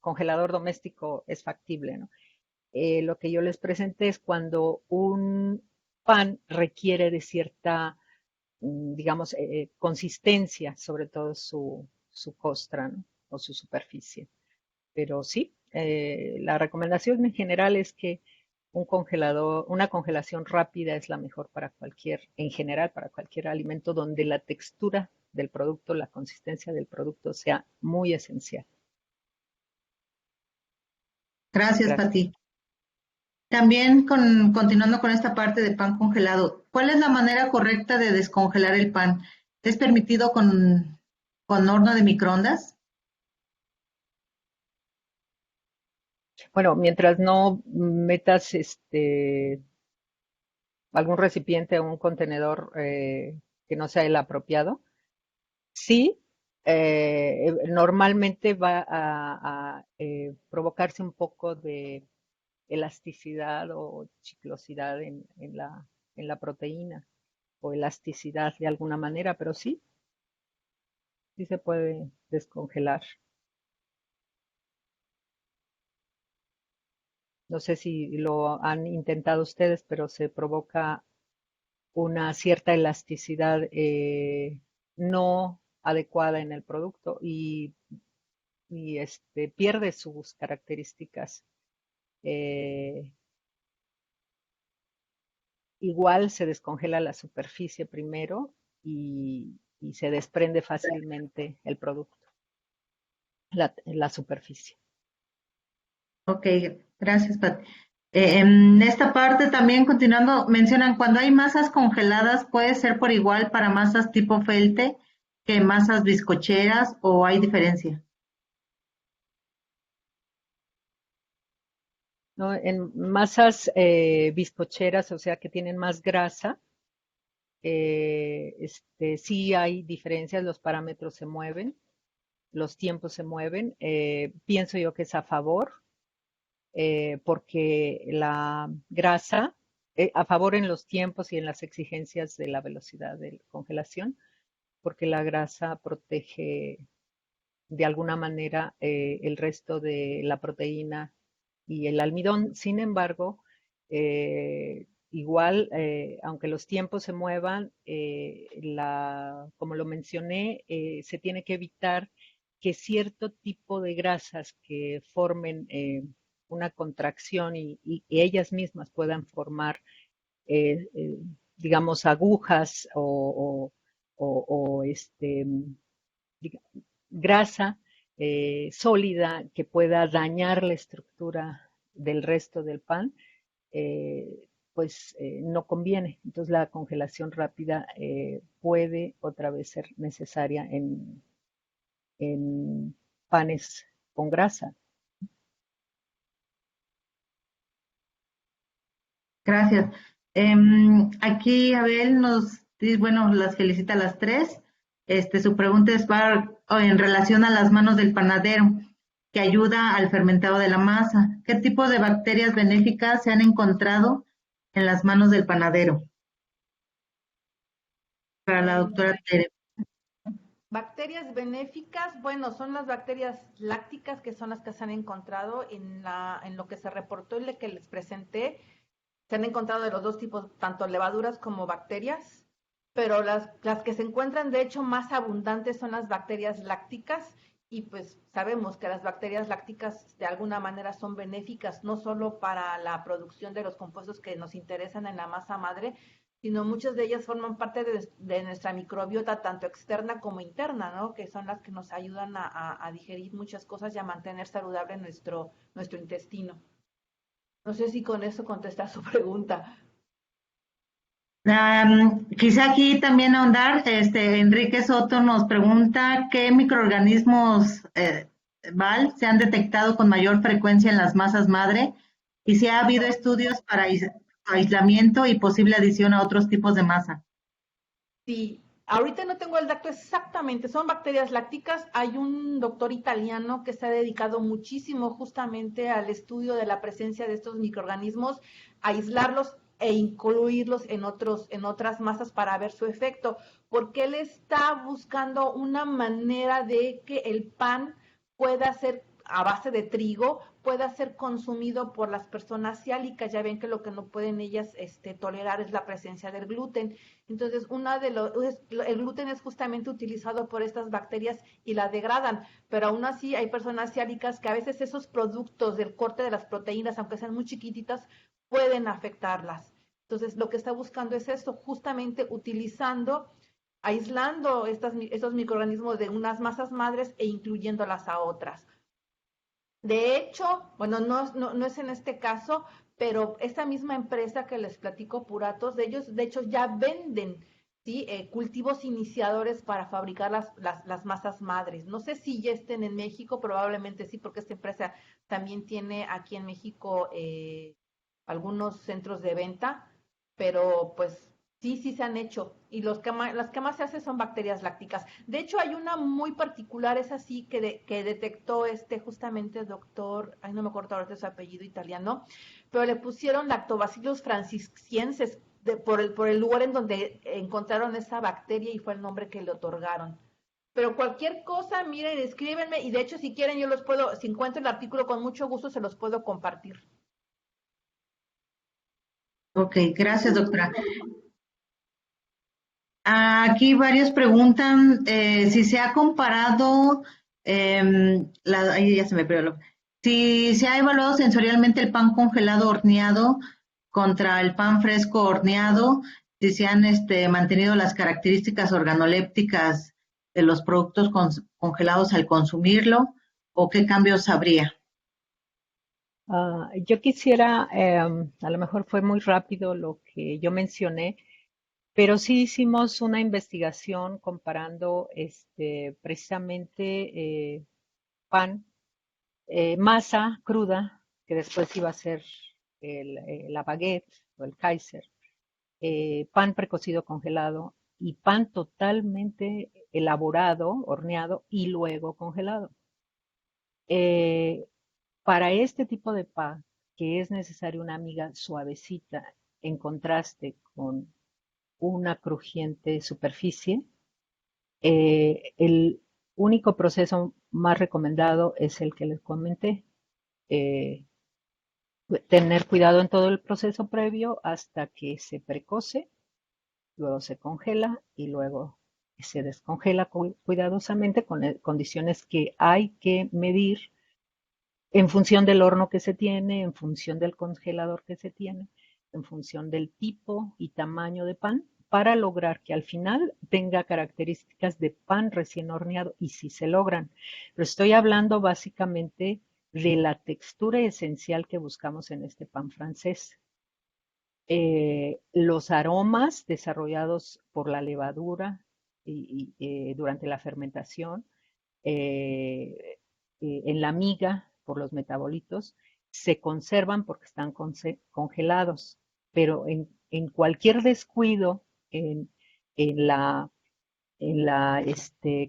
C: congelador doméstico es factible, ¿no? Lo que yo les presenté es cuando un pan requiere de cierta, digamos, consistencia, sobre todo su costra, ¿no? O su superficie. Pero sí, la recomendación en general es que una congelación rápida es la mejor para en general, para cualquier alimento donde la textura del producto, la consistencia del producto sea muy esencial.
D: Gracias, Pati. También continuando con esta parte de pan congelado, ¿cuál es la manera correcta de descongelar el pan? ¿Es permitido con horno de microondas?
C: Bueno, mientras no metas algún recipiente o un contenedor que no sea el apropiado, sí, normalmente va a provocarse un poco de elasticidad o chiclosidad en la proteína o elasticidad de alguna manera, pero sí, sí se puede descongelar. No sé si lo han intentado ustedes, pero se provoca una cierta elasticidad no adecuada en el producto y pierde sus características. Eh, Igual se descongela la superficie primero y se desprende fácilmente el producto, la superficie.
D: Ok, gracias, Pat. En esta parte también continuando, mencionan cuando hay masas congeladas, puede ser por igual para masas tipo felte que masas bizcocheras o hay diferencia.
C: ¿No? En masas bizcocheras, o sea, que tienen más grasa, sí hay diferencias, los parámetros se mueven, los tiempos se mueven. Pienso yo que es a favor, porque la grasa, a favor en los tiempos y en las exigencias de la velocidad de congelación, porque la grasa protege de alguna manera el resto de la proteína y el almidón. Sin embargo, igual, aunque los tiempos se muevan, como lo mencioné, se tiene que evitar que cierto tipo de grasas que formen una contracción y ellas mismas puedan formar, eh, eh, digamos, agujas o grasa sólida que pueda dañar la estructura del resto del pan, pues no conviene. Entonces la congelación rápida puede otra vez ser necesaria en panes con grasa.
D: Gracias. Aquí Abel nos dice, bueno, las felicita a las tres. Su pregunta es en relación a las manos del panadero, que ayuda al fermentado de la masa. ¿Qué tipo de bacterias benéficas se han encontrado en las manos del panadero? Para la doctora Tere.
A: Bacterias benéficas, bueno, son las bacterias lácticas que son las que se han encontrado en lo que se reportó y lo que les presenté. Se han encontrado de los dos tipos, tanto levaduras como bacterias, pero las que se encuentran de hecho más abundantes son las bacterias lácticas y pues sabemos que las bacterias lácticas de alguna manera son benéficas no solo para la producción de los compuestos que nos interesan en la masa madre, sino muchas de ellas forman parte de nuestra microbiota, tanto externa como interna, ¿no? Que son las que nos ayudan a digerir muchas cosas y a mantener saludable nuestro intestino. No sé si con eso contesta su pregunta.
D: Quizá aquí también ahondar, Enrique Soto nos pregunta qué microorganismos Val se han detectado con mayor frecuencia en las masas madre y si ha habido estudios para aislamiento y posible adición a otros tipos de masa.
A: Sí, ahorita no tengo el dato exactamente, son bacterias lácticas. Hay un doctor italiano que se ha dedicado muchísimo justamente al estudio de la presencia de estos microorganismos, aislarlos e incluirlos en otras masas para ver su efecto, porque él está buscando una manera de que el pan pueda ser a base de trigo, pueda ser consumido por las personas ciálicas. Ya ven que lo que no pueden ellas tolerar es la presencia del gluten. Entonces, el gluten es justamente utilizado por estas bacterias y la degradan, pero aún así hay personas ciálicas que a veces esos productos del corte de las proteínas, aunque sean muy chiquititas, pueden afectarlas. Entonces, lo que está buscando es esto, justamente aislando estos microorganismos de unas masas madres e incluyéndolas a otras. De hecho, bueno, no es en este caso, pero esta misma empresa que les platico, Puratos, de hecho, ya venden, ¿sí? Cultivos iniciadores para fabricar las masas madres. No sé si ya estén en México, probablemente sí, porque esta empresa también tiene aquí en México algunos centros de venta, pero pues sí se han hecho. Y las que más se hacen son bacterias lácticas. De hecho, hay una muy particular, es así, que detectó justamente el doctor, ay, no me acuerdo ahora de su apellido italiano, pero le pusieron Lactobacillus francisciensis por el lugar en donde encontraron esa bacteria y fue el nombre que le otorgaron. Pero cualquier cosa, miren, escríbenme y de hecho si quieren yo los puedo, si encuentro el artículo con mucho gusto se los puedo compartir.
D: Ok, gracias, doctora. Aquí varios preguntan si se ha comparado, ahí ya se me perdió, si se ha evaluado sensorialmente el pan congelado horneado contra el pan fresco horneado, si se han mantenido las características organolépticas de los productos congelados al consumirlo, o qué cambios habría.
C: Yo quisiera, a lo mejor fue muy rápido lo que yo mencioné, pero sí hicimos una investigación comparando precisamente pan, masa cruda, que después iba a ser la baguette o el Kaiser, pan precocido congelado y pan totalmente elaborado, horneado y luego congelado. Para este tipo de pan, que es necesario una miga suavecita en contraste con una crujiente superficie, el único proceso más recomendado es el que les comenté. Eh, Tener cuidado en todo el proceso previo hasta que se precose, luego se congela y luego se descongela cuidadosamente con condiciones que hay que medir en función del horno que se tiene, en función del congelador que se tiene, en función del tipo y tamaño de pan, para lograr que al final tenga características de pan recién horneado, y si se logran. Pero estoy hablando básicamente de la textura esencial que buscamos en este pan francés. Los aromas desarrollados por la levadura durante la fermentación, en la miga por los metabolitos, se conservan porque están congelados, pero en cualquier descuido en la,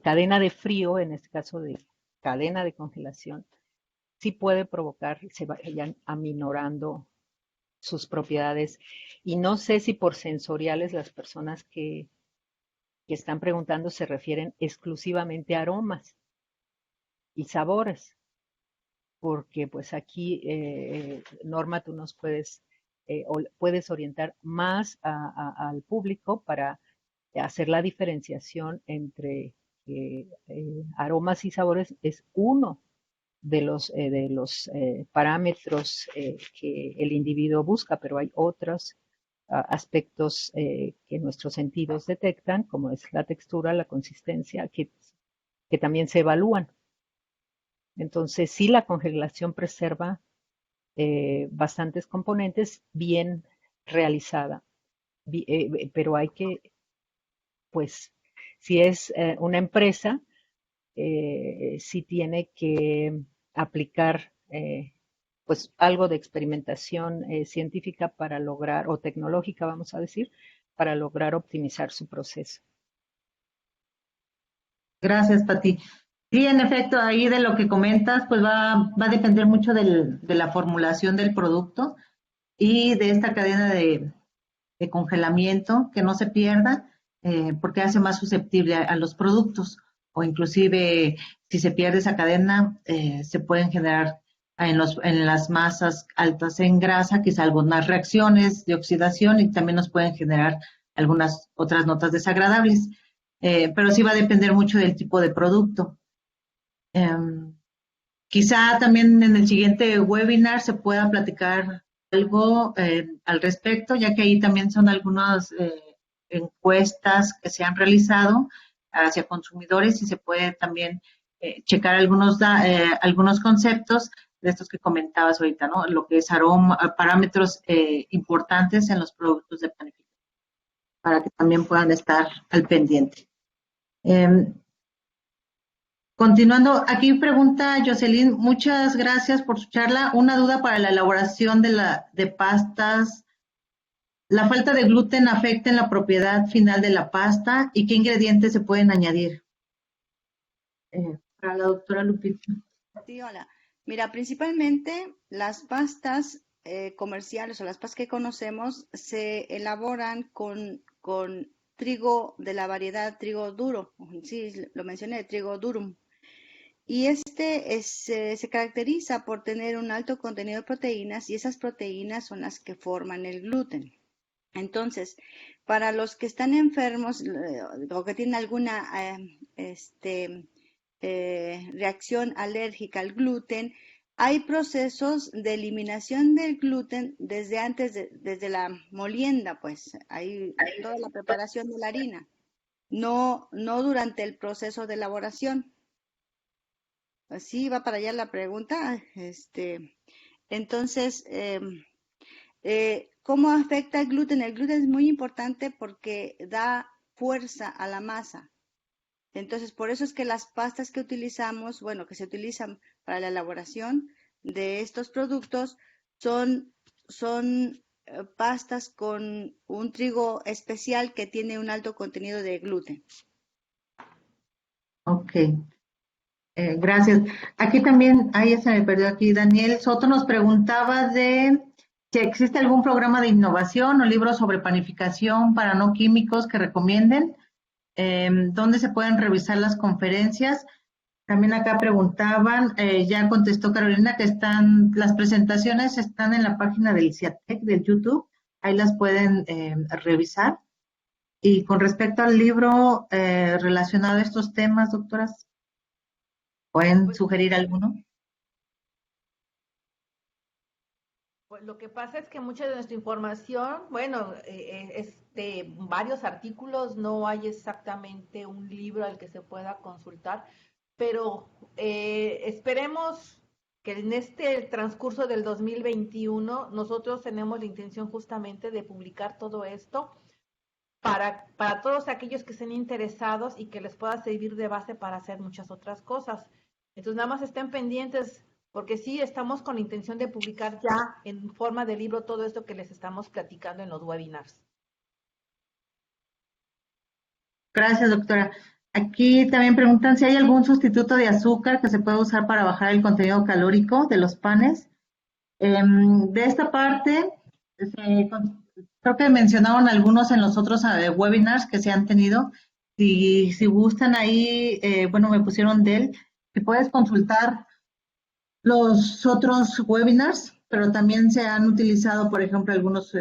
C: cadena de frío, en este caso de cadena de congelación, sí puede provocar, se vayan aminorando sus propiedades. Y no sé si por sensoriales las personas que están preguntando se refieren exclusivamente a aromas y sabores, porque pues aquí, Norma, tú nos puedes orientar más al público para hacer la diferenciación entre aromas y sabores. Es uno de los parámetros que el individuo busca, pero hay otros aspectos que nuestros sentidos detectan, como es la textura, la consistencia, que también se evalúan. Entonces, sí, la congelación preserva bastantes componentes bien realizada, pero hay que, pues, si es una empresa, sí tiene que aplicar pues algo de experimentación científica para lograr, o tecnológica, vamos a decir, para lograr optimizar su proceso.
D: Gracias, Pati. Sí, en efecto, ahí de lo que comentas, pues va a depender mucho de la formulación del producto y de esta cadena de congelamiento, que no se pierda, porque hace más susceptible a los productos, o inclusive si se pierde esa cadena, se pueden generar en las masas altas en grasa, quizá algunas reacciones de oxidación, y también nos pueden generar algunas otras notas desagradables. Pero sí va a depender mucho del tipo de producto. Quizá también en el siguiente webinar se pueda platicar algo al respecto, ya que ahí también son algunas encuestas que se han realizado hacia consumidores, y se puede también checar algunos conceptos de estos que comentabas ahorita, ¿no? Lo que es parámetros importantes en los productos de panificación, para que también puedan estar al pendiente. Continuando, aquí pregunta Jocelyn, muchas gracias por su charla. Una duda para la elaboración de pastas. ¿La falta de gluten afecta en la propiedad final de la pasta y qué ingredientes se pueden añadir? Para la doctora Lupita.
B: Sí, hola. Mira, principalmente las pastas comerciales o las pastas que conocemos se elaboran con trigo de la variedad trigo duro. Sí, lo mencioné, trigo durum. Y se caracteriza por tener un alto contenido de proteínas y esas proteínas son las que forman el gluten. Entonces, para los que están enfermos o que tienen alguna reacción alérgica al gluten, hay procesos de eliminación del gluten desde la molienda, pues, hay toda la preparación de la harina, no durante el proceso de elaboración. Así va para allá la pregunta. Entonces, ¿cómo afecta el gluten? El gluten es muy importante porque da fuerza a la masa. Entonces, por eso es que las pastas que utilizamos, bueno, que se utilizan para la elaboración de estos productos, son pastas con un trigo especial que tiene un alto contenido de gluten.
D: Ok. Gracias. Aquí también, ahí se me perdió aquí, Daniel Soto nos preguntaba de si existe algún programa de innovación o libro sobre panificación para no químicos que recomienden, dónde se pueden revisar las conferencias. También acá preguntaban, ya contestó Carolina, que las presentaciones están en la página del CIATEC, del YouTube, ahí las pueden revisar. Y con respecto al libro relacionado a estos temas, doctoras, ¿pueden sugerir alguno?
A: Pues lo que pasa es que mucha de nuestra información, bueno, varios artículos, no hay exactamente un libro al que se pueda consultar, pero esperemos que en este transcurso del 2021 nosotros tenemos la intención justamente de publicar todo esto para todos aquellos que estén interesados y que les pueda servir de base para hacer muchas otras cosas. Entonces nada más estén pendientes, porque sí estamos con la intención de publicar ya en forma de libro todo esto que les estamos platicando en los webinars.
D: Gracias, doctora. Aquí también preguntan si hay algún sustituto de azúcar que se pueda usar para bajar el contenido calórico de los panes. De esta parte, creo que mencionaron algunos en los otros webinars que se han tenido. Si gustan ahí, bueno, me pusieron si puedes consultar los otros webinars, pero también se han utilizado, por ejemplo, algunos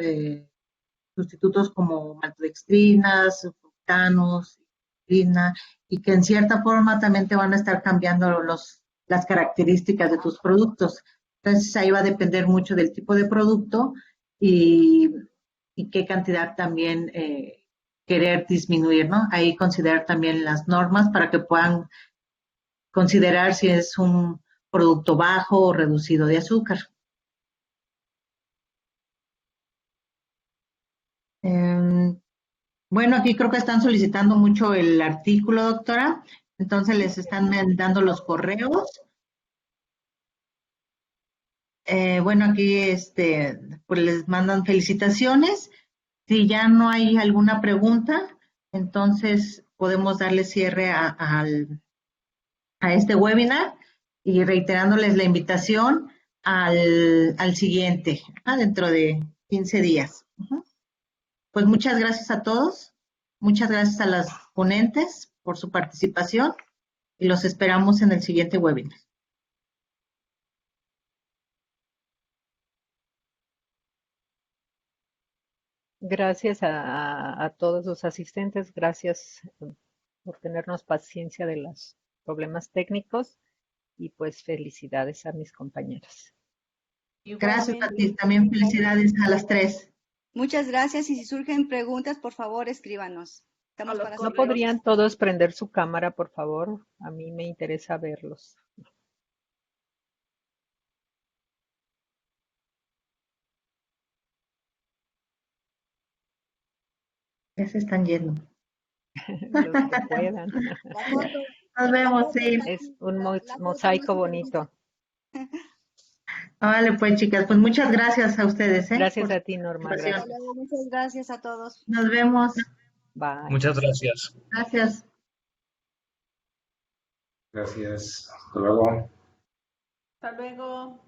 D: sustitutos como maltodextrinas, fructanos, y que en cierta forma también te van a estar cambiando las características de tus productos. Entonces ahí va a depender mucho del tipo de producto y qué cantidad también querer disminuir, ¿no? Ahí considerar también las normas para que puedan considerar si es un producto bajo o reducido de azúcar. Bueno, aquí creo que están solicitando mucho el artículo, doctora. Entonces les están mandando los correos. Bueno, aquí pues les mandan felicitaciones. Si ya no hay alguna pregunta, entonces podemos darle cierre a este webinar y reiterándoles la invitación al siguiente, dentro de 15 días. Pues muchas gracias a todos, muchas gracias a las ponentes por su participación y los esperamos en el siguiente webinar.
C: Gracias a todos los asistentes, gracias por tenernos paciencia de los problemas técnicos y pues felicidades a mis compañeras.
D: Gracias a ti, también felicidades a las tres.
B: Muchas gracias y si surgen preguntas, por favor, escríbanos. Estamos
A: los
B: para
C: ¿No
A: correos.
C: podrían todos prender su cámara, por favor? A mí me interesa verlos.
D: Ya se están yendo.
C: Los que puedan.
B: La foto,
D: Nos vemos, sí.
C: Es un
B: la foto
C: mosaico
B: más
C: bonito.
D: Vale, pues chicas, pues muchas gracias a ustedes,
C: Gracias
D: por
C: a ti, Norma.
D: participación.
B: Hasta
C: Gracias.
B: luego, muchas gracias a todos.
D: Nos vemos.
C: Bye.
E: Muchas gracias.
D: Gracias.
F: Gracias. Hasta luego.
A: Hasta luego.